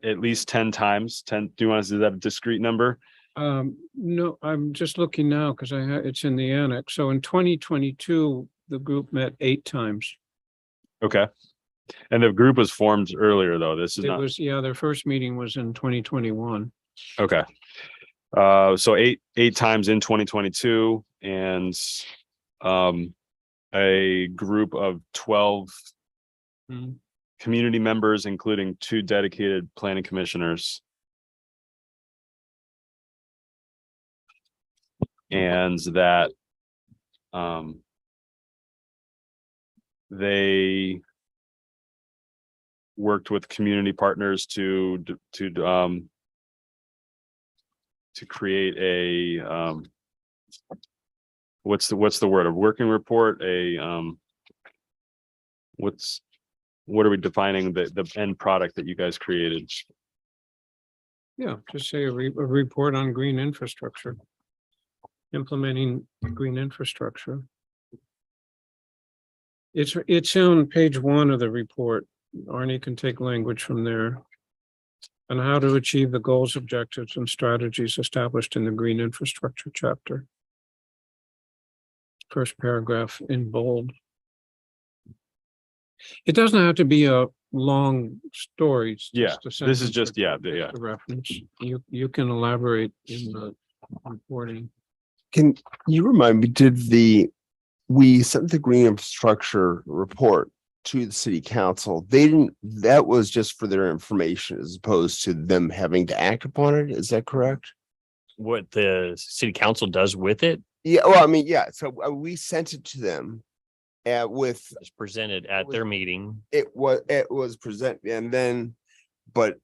at least 10 times. 10. Do you want to see that a discrete number? No, I'm just looking now because it's in the annex. So in 2022, the group met 8 times. Okay. And the group was formed earlier, though. This is It not. was, yeah, their first meeting was in 2021. Okay. So eight times in 2022, and a group of 12 Mhm. community members, including 2 dedicated planning commissioners. And that they worked with community partners to create a what's the word, a working report, what are we defining the end product that you guys created? Yeah, just say a report on green infrastructure. Implementing green infrastructure. It's on page 1 of the report. Arnie can take language from there. On how to achieve the goals, objectives, and strategies established in the green infrastructure chapter. First paragraph in bold. It doesn't have to be a long story. It's Yeah, just a this is sentence just, or yeah, two, yeah. just a reference. You can elaborate in the reporting. Can you remind me, we sent the green infrastructure report to the city council? That was just for their information as opposed to them having to act upon it. Is that correct? What the city council does with it Yeah, well, I mean, yeah, so we sent it to them with, is presented at their meeting. it was presented, and then, but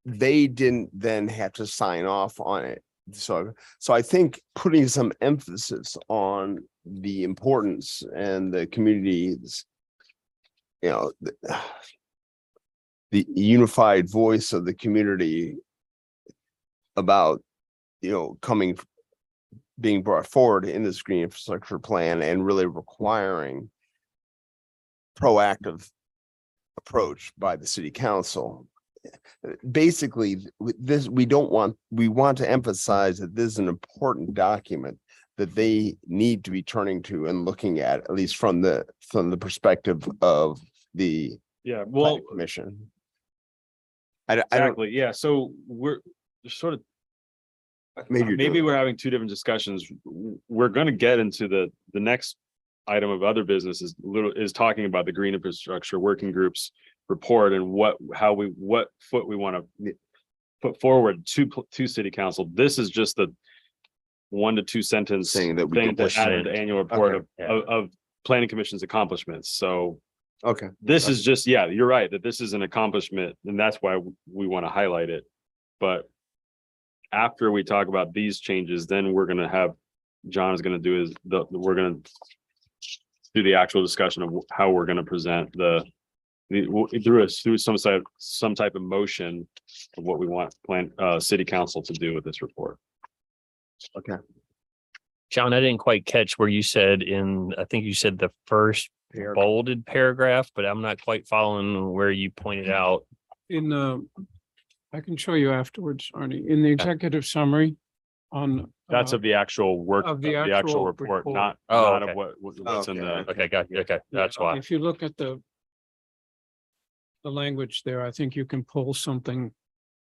they didn't then have to sign off on it. So I think putting some emphasis on the importance and the communities, the unified voice of the community about, being brought forward in this green infrastructure plan and really requiring proactive approach by the city council. Basically, we want to emphasize that this is an important document that they need to be turning to and looking at least from the perspective of the Yeah, well, planning commission. I don't, exactly. Yeah, so we're sort of, maybe we're having 2 different discussions. We're going to get into the next item of other business is talking about the Green Infrastructure Working Group's report and what foot we want to put forward to city council. This is just the 1 to 2 sentence saying that we thing can to push add it. to the annual report Okay. of planning commission's accomplishments. So Okay. this is just, yeah, you're right that this is an accomplishment, and that's why we want to highlight it. But after we talk about these changes, then we're going to have, John is going to do we're going to do the actual discussion of how we're going to present through some type of motion of what we want city council to do with this report. Okay. John, I didn't quite catch where you said I think you said the first bolded paragraph, but I'm not quite following where you pointed out. I can show you afterwards, Arnie, in the executive summary. on. That's of the actual work, of of the the actual actual report, report. not, Oh, not okay. of what's in the. Okay. Okay, got you. Okay, that's why. If you look at the language there, I think you can pull something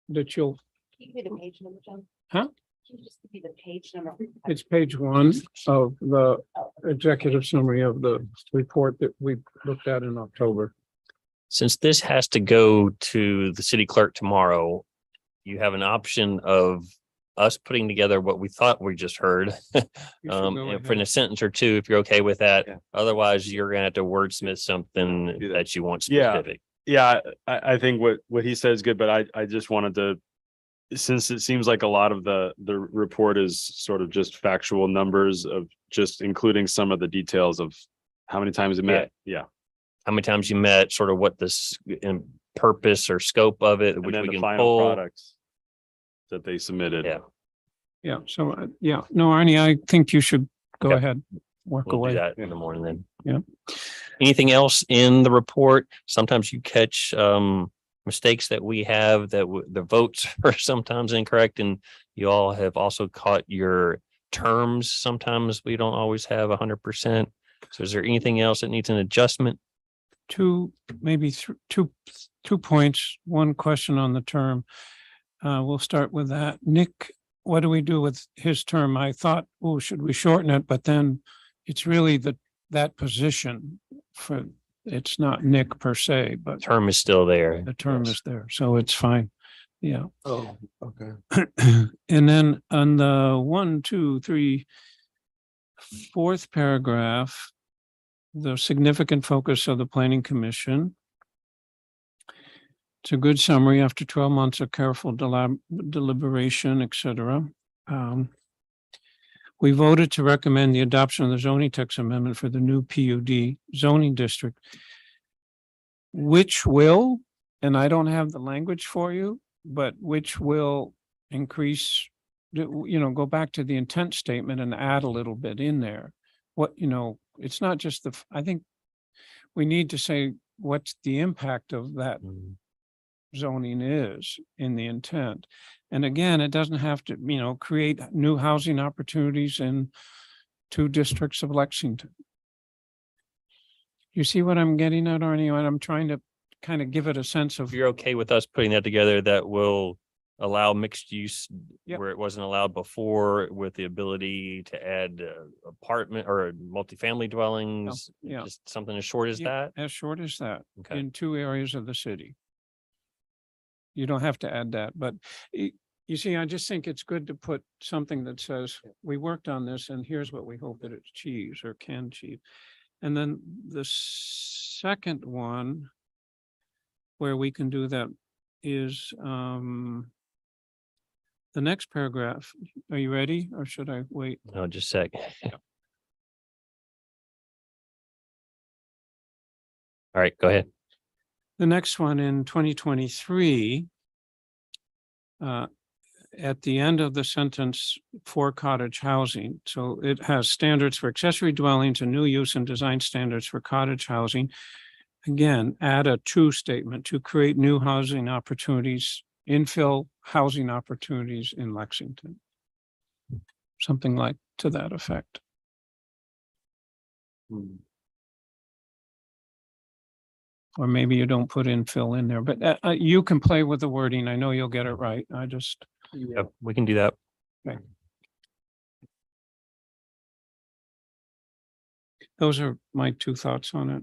that you'll, Can you give me the page number, John? Huh? Can you just give me the page number? it's page 1 of the executive summary of the report that we looked at in October. Since this has to go to the city clerk tomorrow, you have an option of us putting together what we thought we just heard. You should go And for in a ahead. sentence or two, if you're okay with that. Yeah. Otherwise, you're gonna have to wordsmith something Do that. that you want Yeah. specific. Yeah, I think what he said is good, but I just wanted to, since it seems like a lot of the report is sort of just factual numbers of just including some of the details of how many times it met. Yeah. How many times you met, sort of what this purpose or scope of it, And which then we the can final pull. product that they submitted. Yeah. Yeah, so, no, Arnie, I think you should go Okay. ahead, work We'll do away. that in the morning then. Yeah. Anything else in the report? Sometimes you catch mistakes that we have that the votes are sometimes incorrect, and you all have also caught your terms. Sometimes we don't always have 100%. So is there anything else that needs an adjustment? Maybe two points, one question on the term. We'll start with that. Nick, what do we do with his term? I thought, oh, should we shorten it? But then it's really that position for, it's not Nick per se, but Term is still there. the term Yes. is there, so it's fine. Yeah. Oh, okay. And then on the 1, 2, 3, fourth paragraph, the significant focus of the planning commission. It's a good summary after 12 months of careful deliberation, et cetera. We voted to recommend the adoption of the zoning text amendment for the new PUD zoning district, which will, and I don't have the language for you, but which will increase, go back to the intent statement and add a little bit in there. What, it's not just I think we need to say what's the impact of that Mm. zoning is in the intent. And again, it doesn't have to, create new housing opportunities in 2 districts of Lexington. You see what I'm getting at, Arnie? And I'm trying to kind of give it a sense of, If you're okay with us putting that together, that will allow mixed use Yep. where it wasn't allowed before, with the ability to add apartment or multifamily dwellings. yeah. Just something as short as Yeah, that. as short as that, Okay. in 2 areas of the city. You don't have to add that, but you see, I just think it's good to put something that says, we worked on this and here's what we hope that it achieves or can achieve. And then the second one where we can do that is the next paragraph. Are you ready or should I wait? No, just a sec. All right, go ahead. The next one in 2023, at the end of the sentence, for cottage housing. So it has standards for accessory dwellings and new use and design standards for cottage housing. Again, add a to statement to create new housing opportunities, infill housing opportunities in Lexington. Something like to that effect. Or maybe you don't put infill in there, but you can play with the wording. I know you'll get it right. I just. Yep, we can do that. Those are my 2 thoughts on it.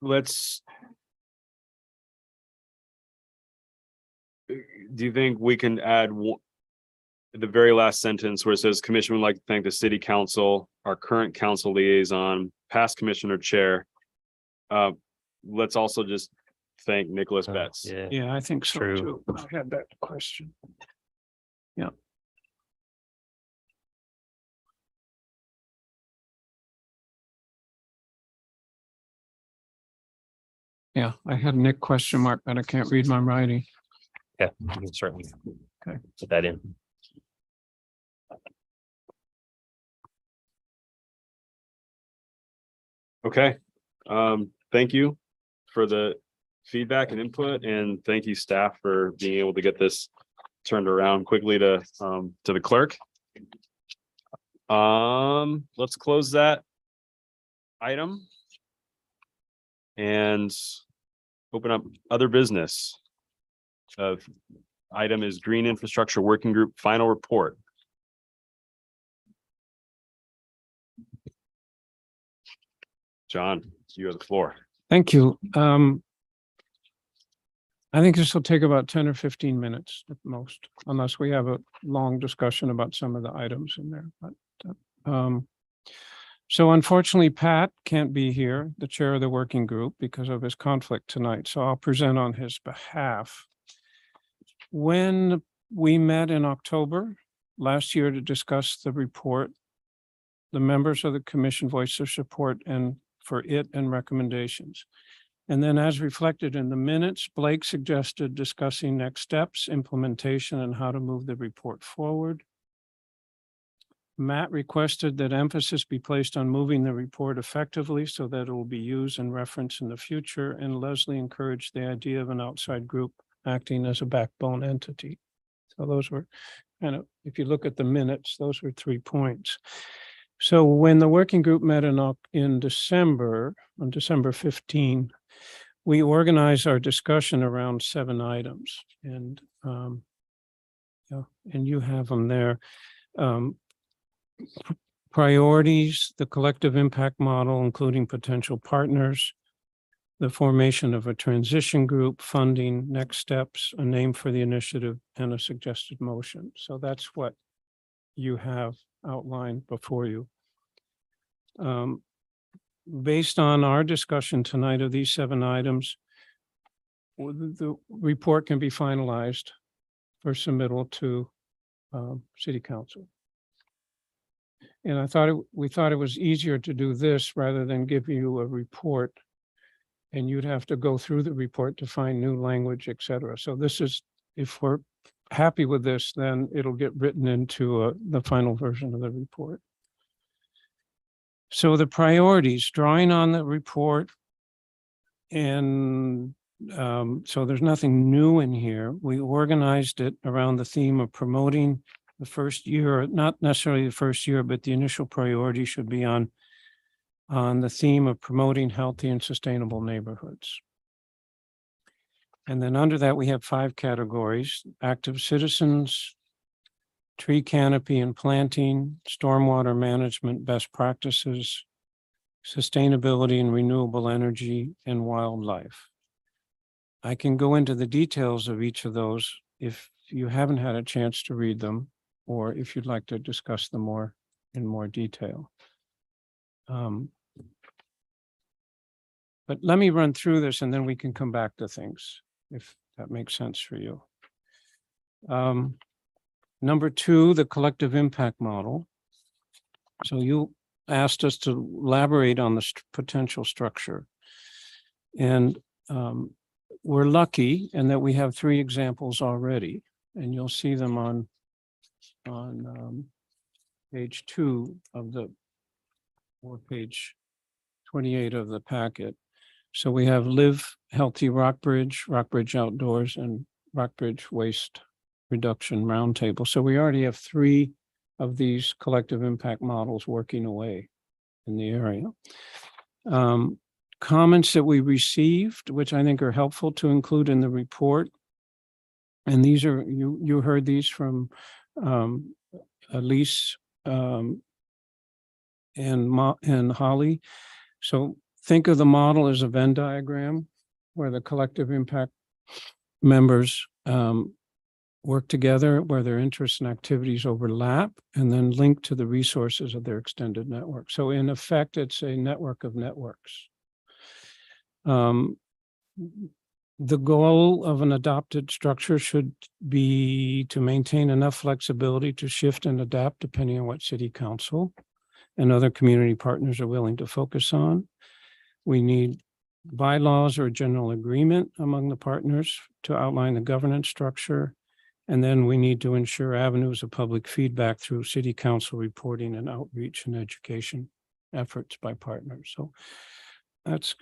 Let's. Do you think we can add the very last sentence where it says commission would like to thank the city council, our current council liaison, past commissioner chair. Let's also just thank Nicholas Betts. Yeah. Yeah, I think so True. too. I had that question. Yeah. Yeah, I had Nick question mark, but I can't read my writing. Yeah, you can certainly. Okay. Put that in. Okay, thank you for the feedback and input, and thank you staff for being able to get this turned around quickly to the clerk. Let's close that item and open up other business. Item is Green Infrastructure Working Group final report. John, you have the floor. Thank you. I think this will take about 10 or 15 minutes at most, unless we have a long discussion about some of the items in there. But so unfortunately, Pat can't be here, the chair of the working group, because of his conflict tonight. So I'll present on his behalf. When we met in October last year to discuss the report, the members of the commission voiced their support and for it and recommendations. And then as reflected in the minutes, Blake suggested discussing next steps, implementation, and how to move the report forward. Matt requested that emphasis be placed on moving the report effectively so that it will be used and referenced in the future. And Leslie encouraged the idea of an outside group acting as a backbone entity. So those were kind of, if you look at the minutes, those were 3 points. So when the working group met in December, on December 15, we organized our discussion around 7 items, and you have them there. Priorities, the collective impact model, including potential partners, the formation of a transition group, funding, next steps, a name for the initiative, and a suggested motion. So that's what you have outlined before you. Based on our discussion tonight of these 7 items, the report can be finalized for submittal to City Council. And we thought it was easier to do this rather than give you a report and you'd have to go through the report to find new language, et cetera. So this is, if we're happy with this, then it'll get written into the final version of the report. So the priorities, drawing on the report, and so there's nothing new in here. We organized it around the theme of promoting the first year, not necessarily the first year, but the initial priority should be on the theme of promoting healthy and sustainable neighborhoods. And then under that, we have 5 categories: active citizens, tree canopy and planting, stormwater management best practices, sustainability and renewable energy, and wildlife. I can go into the details of each of those if you haven't had a chance to read them, or if you'd like to discuss them in more detail. But let me run through this and then we can come back to things, if that makes sense for you. Number 2, the collective impact model. So you asked us to elaborate on the potential structure. And we're lucky in that we have 3 examples already, and you'll see them on page 2 of or page 28 of the packet. So we have Live Healthy Rockbridge, Rockbridge Outdoors, and Rockbridge Waste Reduction Roundtable. So we already have 3 of these collective impact models working away in the area. Comments that we received, which I think are helpful to include in the report. And these are, you heard these from Elise and Holly. So think of the model as a Venn diagram where the collective impact members work together, where their interests and activities overlap, and then link to the resources of their extended network. So in effect, it's a network of networks. The goal of an adopted structure should be to maintain enough flexibility to shift and adapt depending on what City Council and other community partners are willing to focus on. We need bylaws or a general agreement among the partners to outline the governance structure. And then we need to ensure avenues of public feedback through City Council reporting and outreach and education efforts by partners. So that's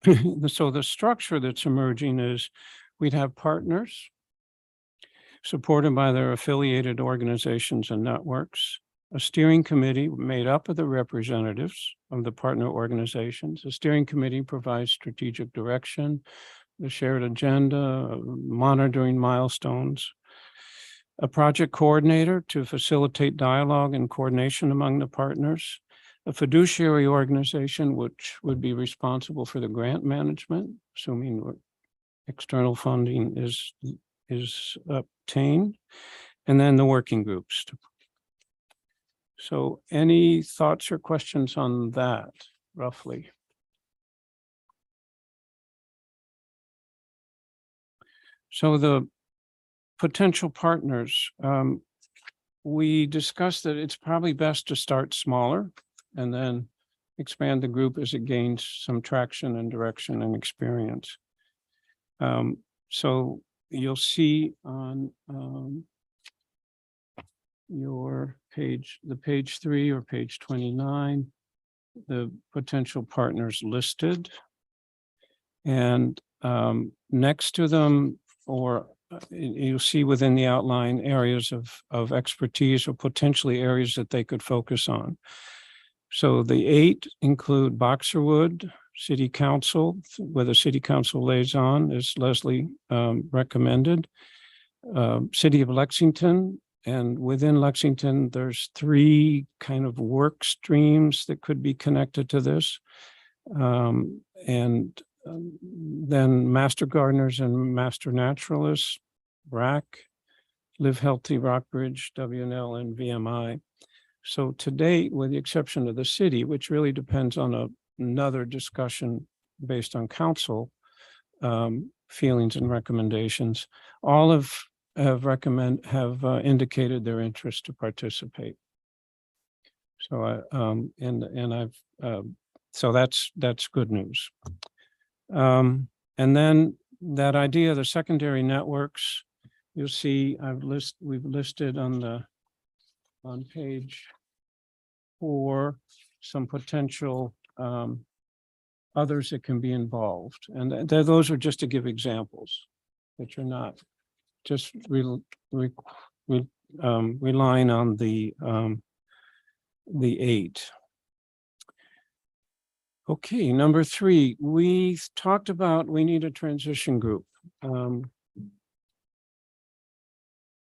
So the structure that's emerging is we'd have partners supported by their affiliated organizations and networks, a steering committee made up of the representatives of the partner organizations. The steering committee provides strategic direction, the shared agenda, monitoring milestones, a project coordinator to facilitate dialogue and coordination among the partners, a fiduciary organization which would be responsible for the grant management, assuming external funding is obtained, and then the working groups. So any thoughts or questions on that roughly? So the potential partners, we discussed that it's probably best to start smaller and then expand the group as it gains some traction and direction and experience. So you'll see on your page, the page 3 or page 29, the potential partners listed. And next to them, or you'll see within the outline areas of expertise or potentially areas that they could focus on. So the 8 include Boxerwood City Council, where the City Council liaison is Leslie recommended. City of Lexington, and within Lexington, there's 3 kind of work streams that could be connected to this. Then Master Gardeners and Master Naturalists, RAC, Live Healthy Rockbridge, WNL, and VMI. So to date, with the exception of the city, which really depends on another discussion based on council feelings and recommendations, all have indicated their interest to participate. So so that's good news. And then that idea of the secondary networks, you'll see we've listed on page 4 some potential others that can be involved, and those are just to give examples that you're not just relying on the 8. Okay, number 3, we talked about we need a transition group.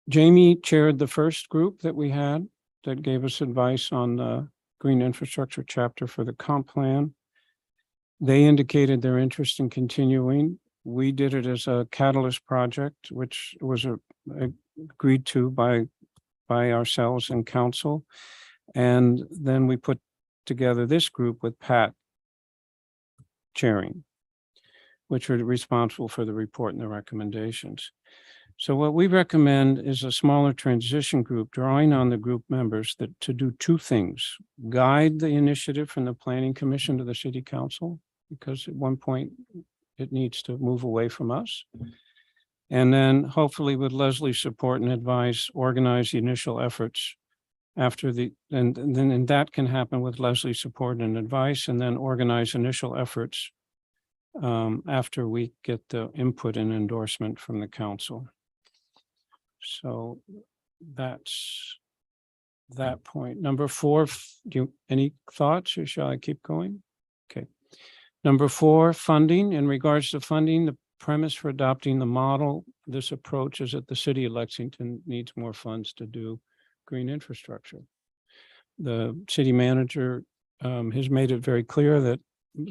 Jamie chaired the first group that we had that gave us advice on the green infrastructure chapter for the comp plan. They indicated their interest in continuing. We did it as a catalyst project, which was agreed to by ourselves and council. And then we put together this group with Pat chairing, which are responsible for the report and the recommendations. So what we recommend is a smaller transition group, drawing on the group members to do 2 things: guide the initiative from the Planning Commission to the City Council, because at one point it needs to move away from us. And then hopefully with Leslie's support and advice, organize the initial efforts after and then that can happen with Leslie's support and advice, and then organize initial efforts after we get the input and endorsement from the council. So that's that point. Number 4, any thoughts, or shall I keep going? Okay. Number 4, funding. In regards to funding, the premise for adopting the model, this approach is that the city of Lexington needs more funds to do green infrastructure. The city manager has made it very clear that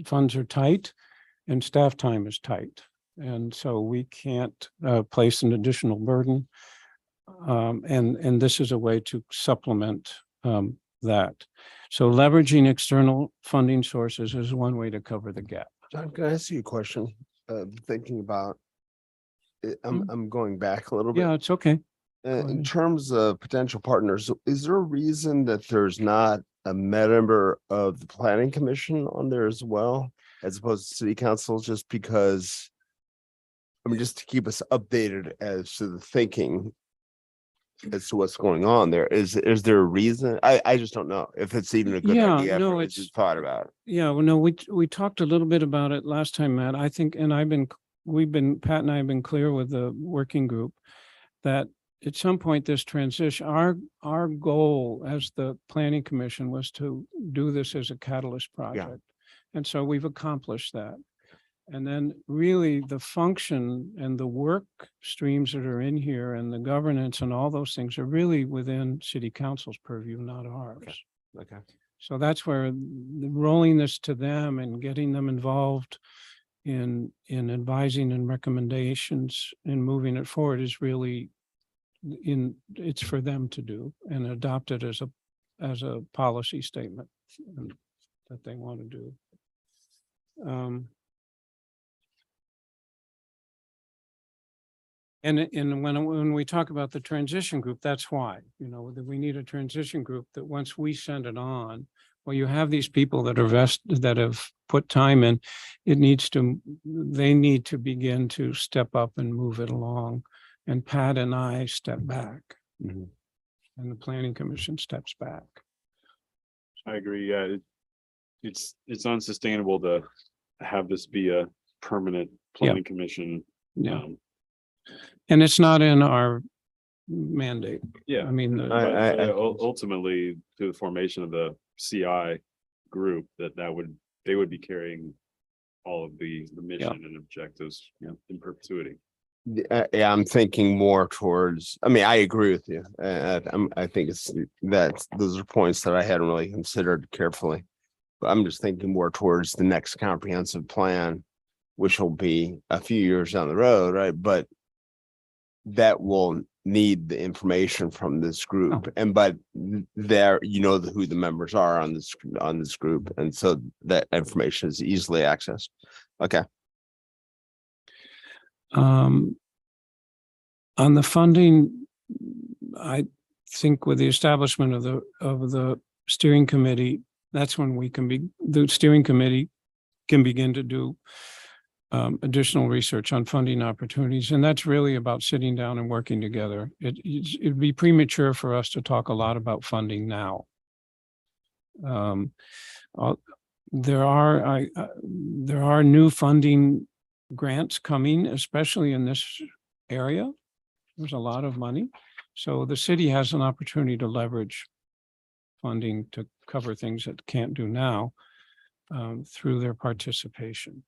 funds are tight and staff time is tight. And so we can't place an additional burden. And this is a way to supplement that. So leveraging external funding sources is one way to cover the gap. John, can I ask you a question? Thinking about it, I'm going back a little bit. Yeah, it's okay. In ahead. terms of potential partners, is there a reason that there's not a member of the planning commission on there as well, as opposed to city council, just because, I mean, just to keep us updated as to the thinking? as to what's going on there. Is there a reason? I just don't know if it's even a good Yeah, idea. no, for us it's- to thought about it. Yeah, well, no, we talked a little bit about it last time, Matt. I think, and Pat and I have been clear with the working group that at some point this transition, our goal as the planning commission was to do this as a catalyst project. And so we've accomplished that. And then really the function and the work streams that are in here and the governance and all those things are really within city council's purview, not ours. Okay. So that's where rolling this to them and getting them involved in advising and recommendations and moving it forward is really it's for them to do and adopt it as a policy statement that they want to do. And when we talk about the transition group, that's why, that we need a transition group that once we send it on, well, you have these people that are that have put time in, they need to begin to step up and move it along. And Pat and I step back Mhm. and the planning commission steps back. I agree. Yeah, it's unsustainable to have this be a permanent planning commission. Yeah. Um, And it's not in our mandate. Yeah. I mean, But ultimately, through the formation of the CI group, they would be carrying all of the mission and objectives in perpetuity. Yeah, I'm thinking more towards, I mean, I agree with you. I think those are points that I hadn't really considered carefully. But I'm just thinking more towards the next comprehensive plan, which will be a few years down the road, right? But that will need the information from this group. But there, who the members are on this group. And so that information is easily accessed. Okay. On the funding, I think with the establishment of the steering committee, that's when the steering committee can begin to do additional research on funding opportunities. And that's really about sitting down and working together. It'd be premature for us to talk a lot about funding now. There are new funding grants coming, especially in this area. There's a lot of money. So the city has an opportunity to leverage funding to cover things that can't do now through their participation.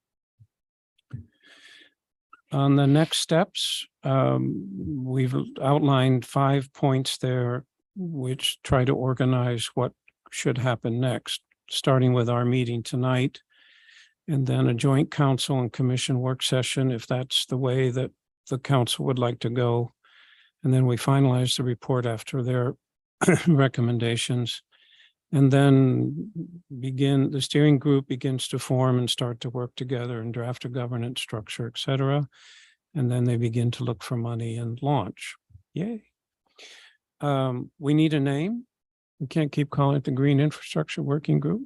On the next steps, we've outlined 5 points there, which try to organize what should happen next, starting with our meeting tonight, and then a joint council and commission work session, if that's the way that the council would like to go. And then we finalize the report after their recommendations. And then the steering group begins to form and start to work together and draft a governance structure, et cetera. And then they begin to look for money and launch. Yay. We need a name. We can't keep calling it the Green Infrastructure Working Group.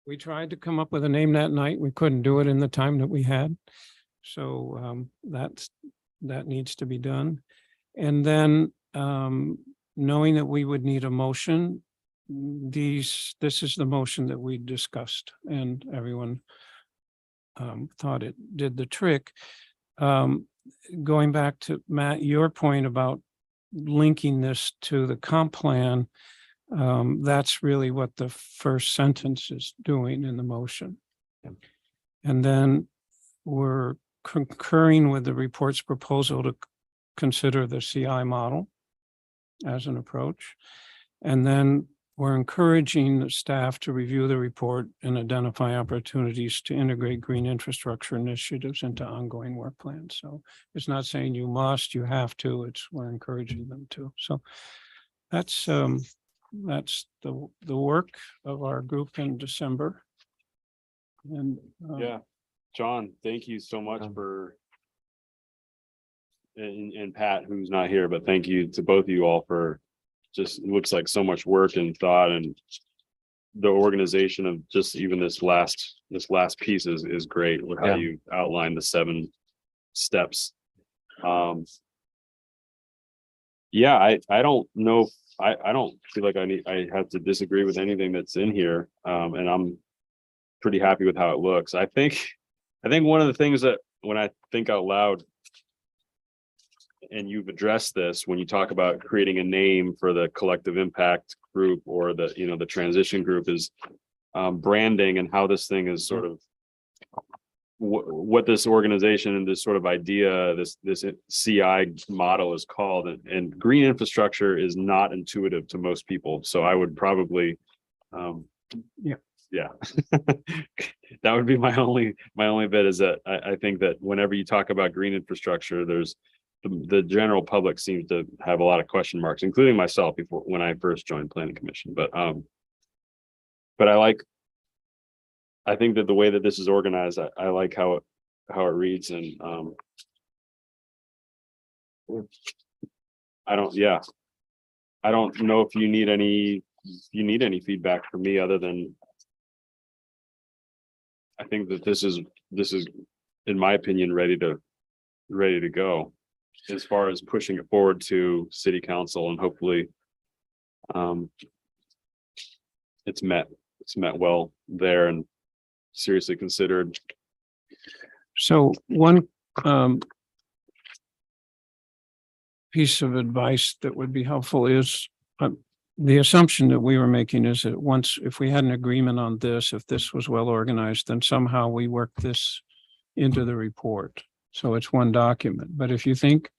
We tried to come up with a name that night. We couldn't do it in the time that we had. So that needs to be done. And then knowing that we would need a motion, this is the motion that we discussed and everyone thought it did the trick. Going back to Matt, your point about linking this to the comp plan, that's really what the first sentence is doing in the motion. And then we're concurring with the report's proposal to consider the CI model as an approach. And then we're encouraging the staff to review the report and identify opportunities to integrate green infrastructure initiatives into ongoing work plans. So it's not saying you must, you have to, we're encouraging them to. So that's the work of our group in December. And Yeah, John, thank you so much for and Pat, who's not here, but thank you to both of you all for just, it looks like so much work and thought, and the organization of just even this last piece is great with how you outlined the 7 steps. Yeah, I don't know. I don't feel like I have to disagree with anything that's in here. And I'm pretty happy with how it looks. I think one of the things that when I think out loud, and you've addressed this when you talk about creating a name for the collective impact group or the, the transition group is branding and how this thing is sort of what this organization and this sort of idea, this CI model is called, and green infrastructure is not intuitive to most people. So I would probably, yeah, that would be my only bit is that I think that whenever you talk about green infrastructure, there's the general public seems to have a lot of question marks, including myself before when I first joined Planning Commission. But I think that the way that this is organized, I like how it reads, and I don't know if you need any feedback from me other than I think that this is in my opinion ready to go as far as pushing it forward to city council, and hopefully it's met well there and seriously considered. So one piece of advice that would be helpful is the assumption that we were making is that once, if we had an agreement on this, if this was well organized, then somehow we work this into the report. So it's one document. But if you think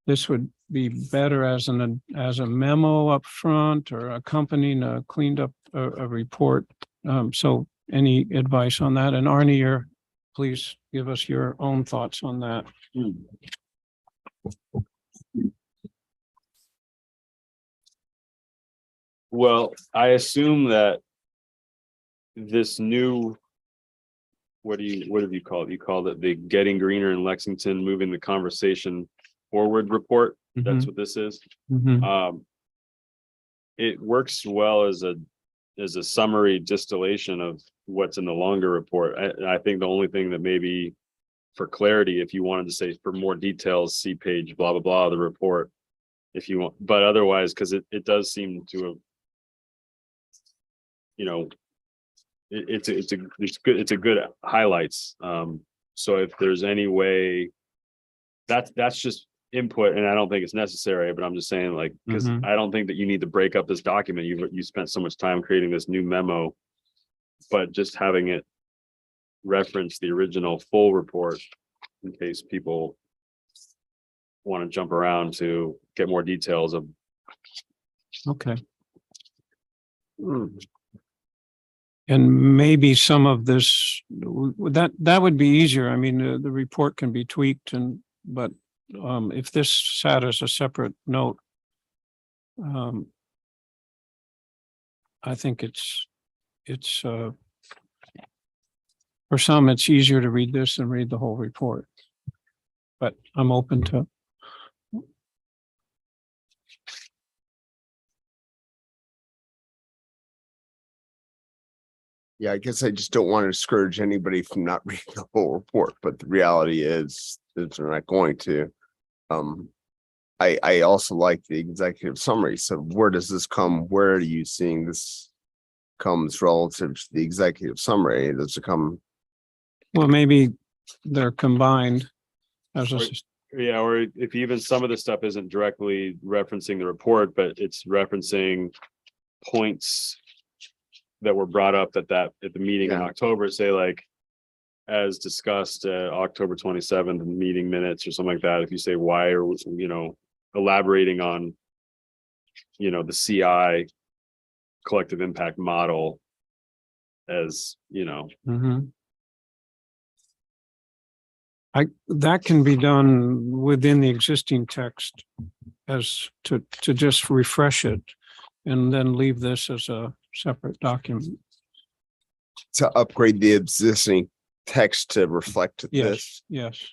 this would be better as a memo up front or accompanying a cleaned up a report. So any advice on that? And Arnie, please give us your own thoughts on that. Well, I assume that this new, what have you called it? You called it the Getting Greener in Lexington, Moving the Conversation Forward report. That's what this is. It works well as a summary distillation of what's in the longer report. I think the only thing that maybe for clarity, if you wanted to say for more details, see page blah blah blah of the report, if you want, but otherwise, because it does seem to have, it's a good highlights. So if there's any way, that's just input, and I don't think it's necessary, but I'm just saying, like, because I don't think that you need to break up this document. You spent so much time creating this new memo, but just having it reference the original full report in case people want to jump around to get more details of. Okay. And maybe some of this, that would be easier. I mean, the report can be tweaked but if this sat as a separate note, I think it's for some, it's easier to read this than read the whole report. But I'm open to. Yeah, I guess I just don't want to discourage anybody from not reading the whole report, but the reality is that they're not going to. I also like the executive summary. So where does this come? Where are you seeing this comes relative to the executive summary? Does it come? Well, maybe they're combined as a. Yeah, or if even some of the stuff isn't directly referencing the report, but it's referencing points that were brought up at the meeting in October, say like, as discussed, October 27th meeting minutes or something like that. If you say why, or, elaborating on, the CI collective impact model as, that can be done within the existing text as to just refresh it and then leave this as a separate document. To upgrade the existing text to reflect this. Yes.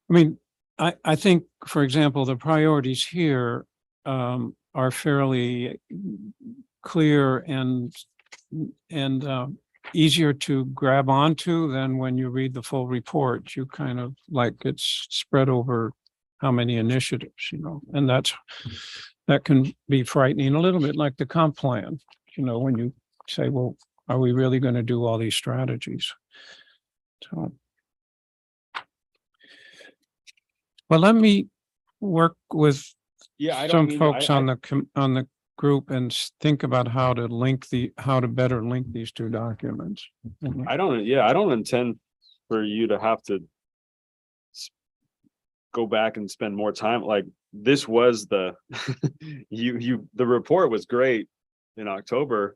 I mean, I think, for example, the priorities here are fairly clear and easier to grab onto than when you read the full report. You kind of like it's spread over how many initiatives, and that can be frightening, a little bit like the comp plan, when you say, well, are we really going to do all these strategies? So. Well, let me work with Yeah, I don't some mean, folks on the group and think about how to better link these two documents. I don't intend for you to have to go back and spend more time. Like, this was the, the report was great in October,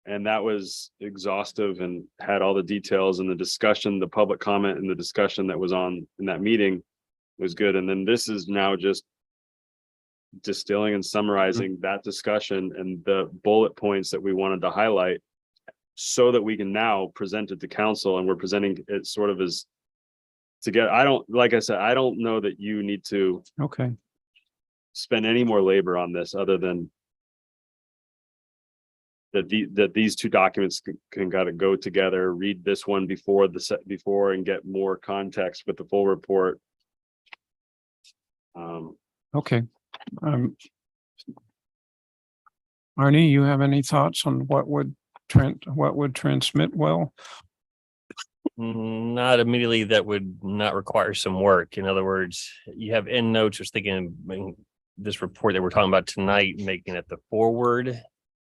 and that was exhaustive and had all the details, and the discussion, the public comment and the discussion that was on in that meeting was good. And then this is now just distilling and summarizing that discussion and the bullet points that we wanted to highlight, so that we can now present it to council, and we're presenting it sort of as together. Like I said, I don't know that you need to Okay, spend any more labor on this, other than that these two documents can gotta go together. Read this one before and get more context with the full report. okay. Arnie, you have any thoughts on what would transmit well? Not immediately. That would not require some work. In other words, you have end notes. I was thinking this report that we're talking about tonight, making it the forward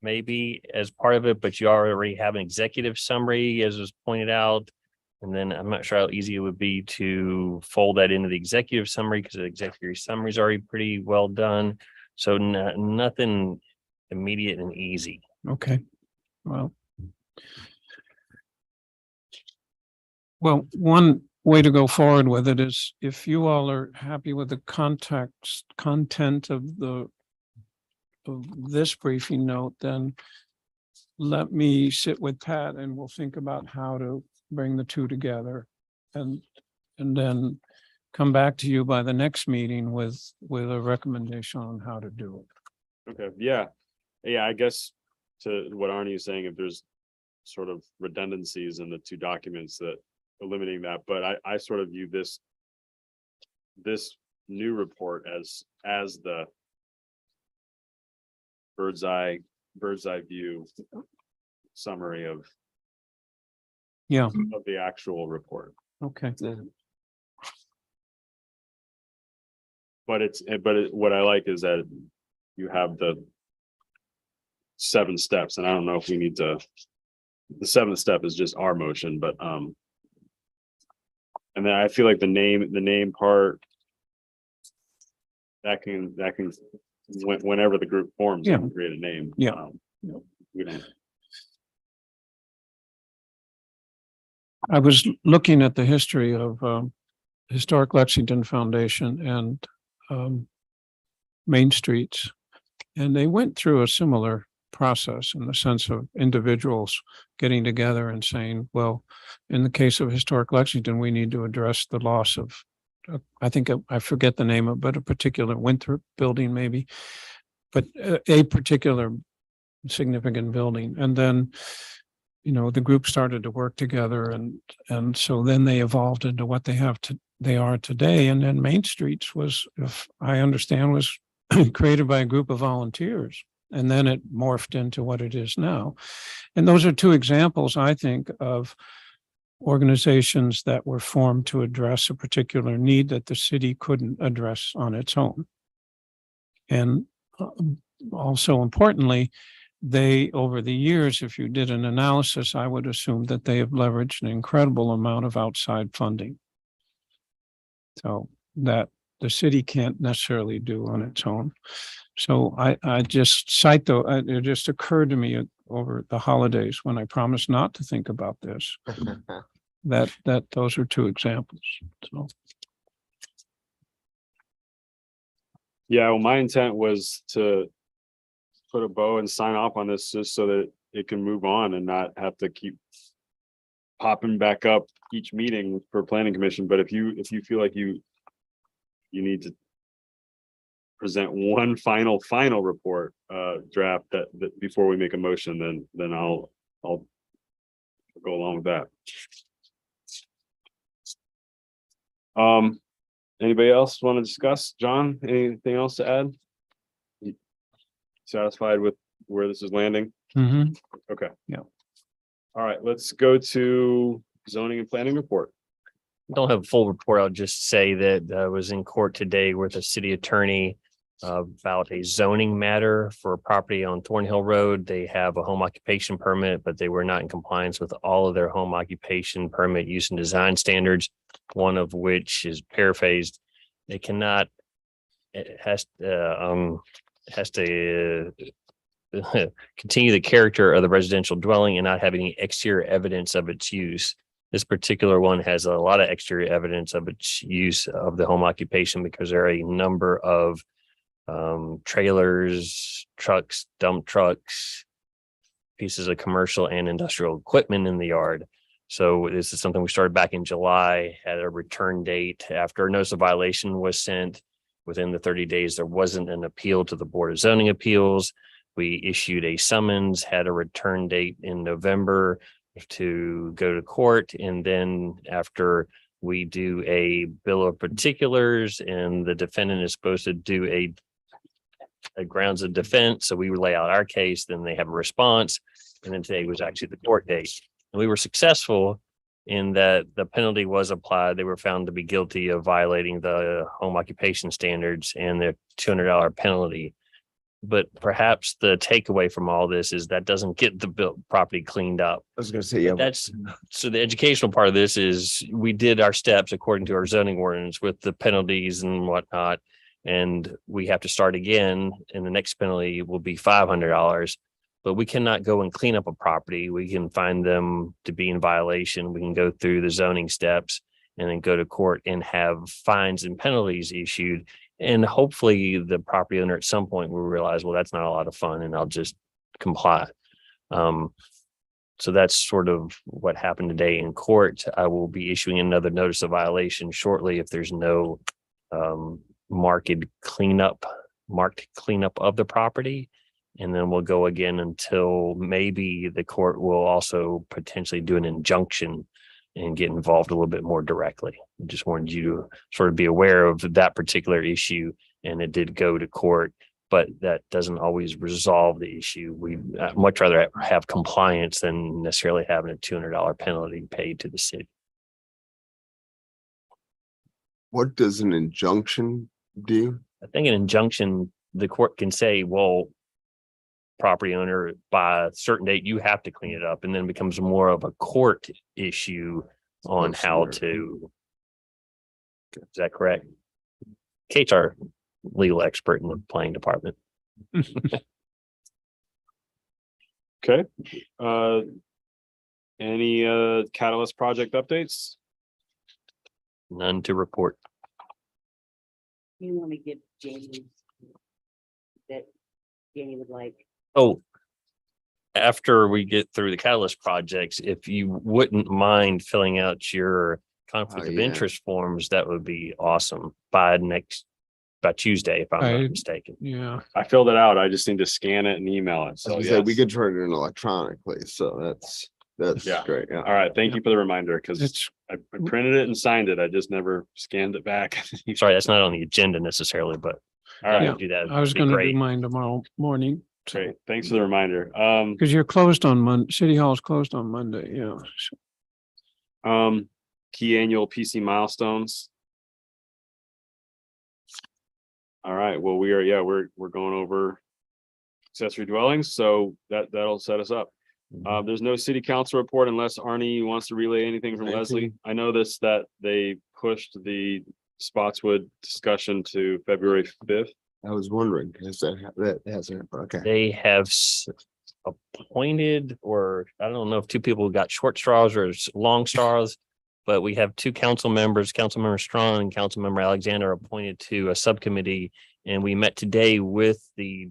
maybe as part of it, but you already have an executive summary, as was pointed out. And then I'm not sure how easy it would be to fold that into the executive summary, because the executive summary is already pretty well done. So nothing immediate and easy. Okay, well, one way to go forward with it is, if you all are happy with the content of this briefing note, then let me sit with Pat and we'll think about how to bring the two together, and then come back to you by the next meeting with a recommendation on how to do it. Okay, yeah, I guess to what Arnie is saying, if there's sort of redundancies in the two documents, that eliminating that, but I sort of view this new report as the bird's eye view summary of the actual report. Okay, But what I like is that you have the 7 steps, and I don't know if we need to, the 7th step is just our motion, but and then I feel like the name part that can whenever the group forms, you can create a name. Yeah. We don't. I was looking at the history of Historic Lexington Foundation and Main Streets, and they went through a similar process, in the sense of individuals getting together and saying, well, in the case of Historic Lexington, we need to address the loss of, I forget the name of, but a particular Winthrop building maybe, but a particular significant building. And then, the group started to work together, and so then they evolved into what they are today. And then Main Streets was, if I understand, was created by a group of volunteers, and then it morphed into what it is now. And those are two examples, I think, of organizations that were formed to address a particular need that the city couldn't address on its own. And also importantly, they, over the years, if you did an analysis, I would assume that they have leveraged an incredible amount of outside funding, so that the city can't necessarily do on its own. So I just cite, though, it just occurred to me over the holidays, when I promised not to think about this, that those are two examples. So. Yeah, well, my intent was to put a bow and sign off on this, just so that it can move on and not have to keep popping back up each meeting for planning commission. But if you feel like you need to present one final report draft that before we make a motion, then I'll Go along with that. Anybody else want to discuss? John, anything else to add? Satisfied with where this is landing? Mhm. Okay. Yeah. All right, let's go to zoning and planning report. Don't have a full report. I'll just say that I was in court today with a city attorney about a zoning matter for a property on Thornhill Road. They have a home occupation permit, but they were not in compliance with all of their home occupation permit use and design standards, one of which is paraphrased. It cannot, it has to continue the character of the residential dwelling and not have any exterior evidence of its use. This particular one has a lot of exterior evidence of its use of the home occupation because there are a number of trailers, trucks, dump trucks, pieces of commercial and industrial equipment in the yard. So this is something we started back in July, had a return date after a notice of violation was sent. Within the 30 days, there wasn't an appeal to the Board of Zoning Appeals. We issued a summons, had a return date in November to go to court. And then after we do a bill of particulars and the defendant is supposed to do a grounds of defense. So we would lay out our case, then they have a response. And then today was actually the court date. And we were successful in that the penalty was applied. They were found to be guilty of violating the home occupation standards and the $200 penalty. But perhaps the takeaway from all this is that doesn't get the property cleaned up. I was gonna say, yeah. That's so the educational part of this is we did our steps according to our zoning ordinance with the penalties and whatnot. And we have to start again, and the next penalty will be $500. But we cannot go and clean up a property. We can find them to be in violation. We can go through the zoning steps and then go to court and have fines and penalties issued. And hopefully the property owner at some point will realize, well, that's not a lot of fun and I'll just comply. So that's sort of what happened today in court. I will be issuing another notice of violation shortly if there's no marked cleanup of the property. And then we'll go again until maybe the court will also potentially do an injunction and get involved a little bit more directly. I just wanted you to sort of be aware of that particular issue. And it did go to court, but that doesn't always resolve the issue. We much rather have compliance than necessarily having a $200 penalty paid to the city. What does an injunction do? I think an injunction, the court can say, well, property owner, by a certain date, you have to clean it up, and then it becomes more of a court issue on how to. Is that correct? Kate's our legal expert in the planning department. Okay. Any Catalyst project updates? None to report. You want to give Jamie that Jamie would like. Oh, after we get through the Catalyst projects, if you wouldn't mind filling out your conflict of yeah. interest forms, that would be awesome by Tuesday, if I'm not mistaken. Yeah, I filled it out. I just need to scan it and email it. So As we yes. said, we could turn it in electronically, so that's Yeah. great. Yeah. All right. Thank you for the reminder because it's, I printed it and signed it. I just never scanned it back. Sorry, that's not on the agenda necessarily, but All right. Yeah. do that. I was It'd be gonna do great. mine tomorrow morning. Great. Thanks for the reminder. Because you're closed on City Hall's closed on Monday, yeah. So, Key annual PC milestones. All right. Well, we're going over accessory dwellings, so that'll set us up. There's no city council report unless Arnie wants to relay anything from Thank Leslie. you. I noticed that they pushed the Spotswood discussion to February 5th. I was wondering, is that hasn't, okay. They have appointed, or I don't know if two people got short straws or long straws, but we have two council members, Councilmember Strong and Councilmember Alexander, appointed to a subcommittee. And we met today with the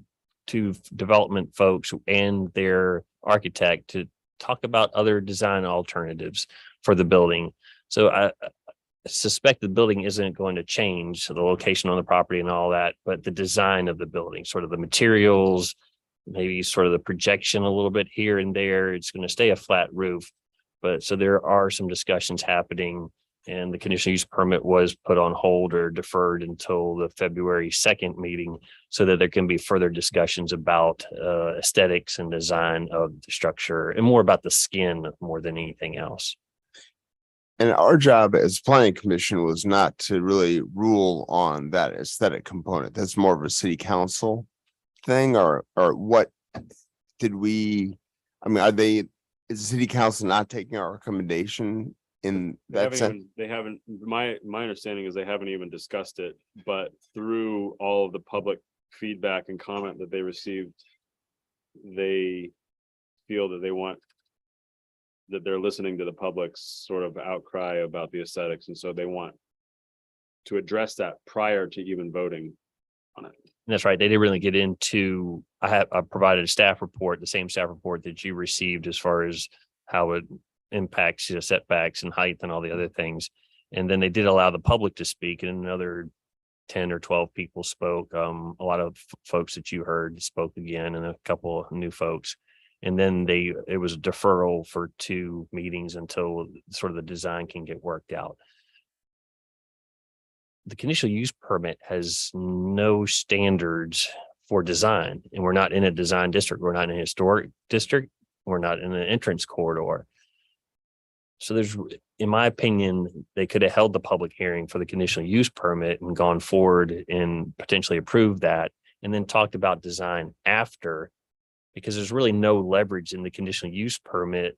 two development folks and their architect to talk about other design alternatives for the building. So I suspect the building isn't going to change, so the location on the property and all that, but the design of the building, sort of the materials, maybe sort of the projection a little bit here and there. It's going to stay a flat roof, But so there are some discussions happening, and the conditional use permit was put on hold or deferred until the February 2nd meeting so that there can be further discussions about aesthetics and design of the structure and more about the skin more than anything else. And our job as planning commission was not to really rule on that aesthetic component. That's more of a city council thing, or what did we, I mean, is the city council not taking our recommendation in that sense? They haven't, my understanding is they haven't even discussed it, but through all of the public feedback and comment that they received, they feel that that they're listening to the public's sort of outcry about the aesthetics, and so they want to address that prior to even voting on it. That's right. They didn't really get into, I provided a staff report, the same staff report that you received as far as how it impacts, you know, setbacks and height and all the other things. And then they did allow the public to speak, and another 10 or 12 people spoke. A lot of folks that you heard spoke again, and a couple of new folks. And then it was a deferral for 2 meetings until sort of the design can get worked out. The conditional use permit has no standards for design, and we're not in a design district. We're not in a historic district. We're not in an entrance corridor. So there's, in my opinion, they could have held the public hearing for the conditional use permit and gone forward and potentially approved that, and then talked about design after, because there's really no leverage in the conditional use permit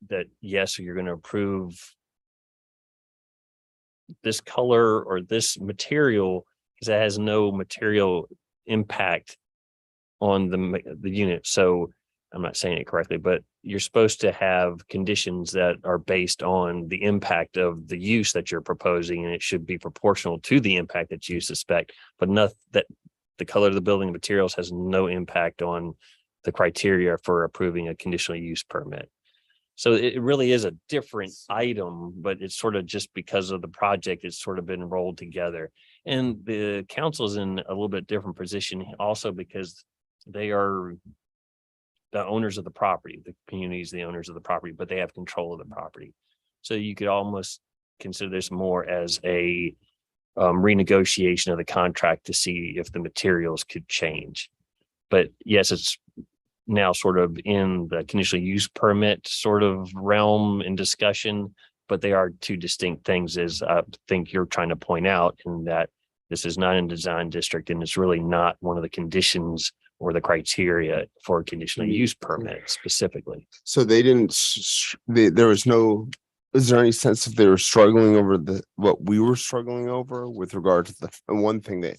that, yes, you're going to approve this color or this material, because it has no material impact on the unit. So I'm not saying it correctly, but you're supposed to have conditions that are based on the impact of the use that you're proposing, and it should be proportional to the impact that you suspect, but not that the color of the building materials has no impact on the criteria for approving a conditional use permit. So it really is a different item, but it's sort of just because of the project, it's sort of been rolled together. And the council is in a little bit different position also because they are the owners of the property. The community is the owners of the property, but they have control of the property. So you could almost consider this more as a renegotiation of the contract to see if the materials could change. But yes, it's now sort of in the conditional use permit sort of realm and discussion, but they are 2 distinct things, as I think you're trying to point out, in that this is not in design district, and it's really not one of the conditions or the criteria for a conditional use permit specifically. So they didn't, there was no, is there any sense if they were struggling over what we were struggling over with regard to the one thing that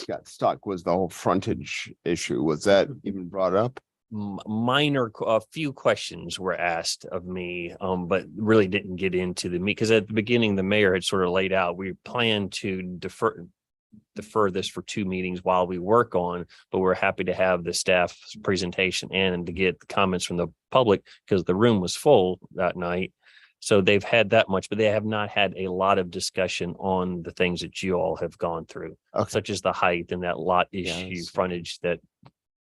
got stuck was the whole frontage issue? Was that even brought up? Minor, a few questions were asked of me, but really didn't get into the meat, because at the beginning, the mayor had sort of laid out, we plan to defer this for 2 meetings while we work on, but we're happy to have the staff presentation and to get the comments from the public, because the room was full that night. So they've had that much, but they have not had a lot of discussion on the things that you all have gone through, such as the height and that lot issue, frontage, that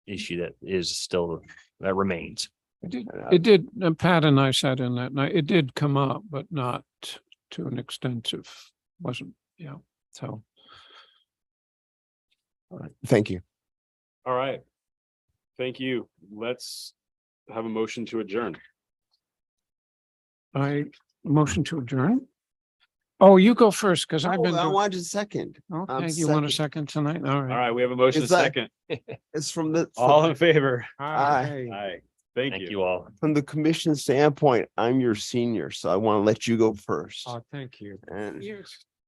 issue that is still, that remains. It did, Pat and I sat in that night. It did come up, but not to an extensive, wasn't, so. All right. Thank you. All right. Thank you. Let's have a motion to adjourn. I motion to adjourn. Oh, you go first, because I've been. I wanted a second. Okay, you want a second tonight? All All right. right, we have a motion Is that- second. It's from the, All in favor? Aye. Aye. Thank Thank you. you all. from the commission standpoint, I'm your senior, so I want to let you go first. Oh, thank you. And Yes.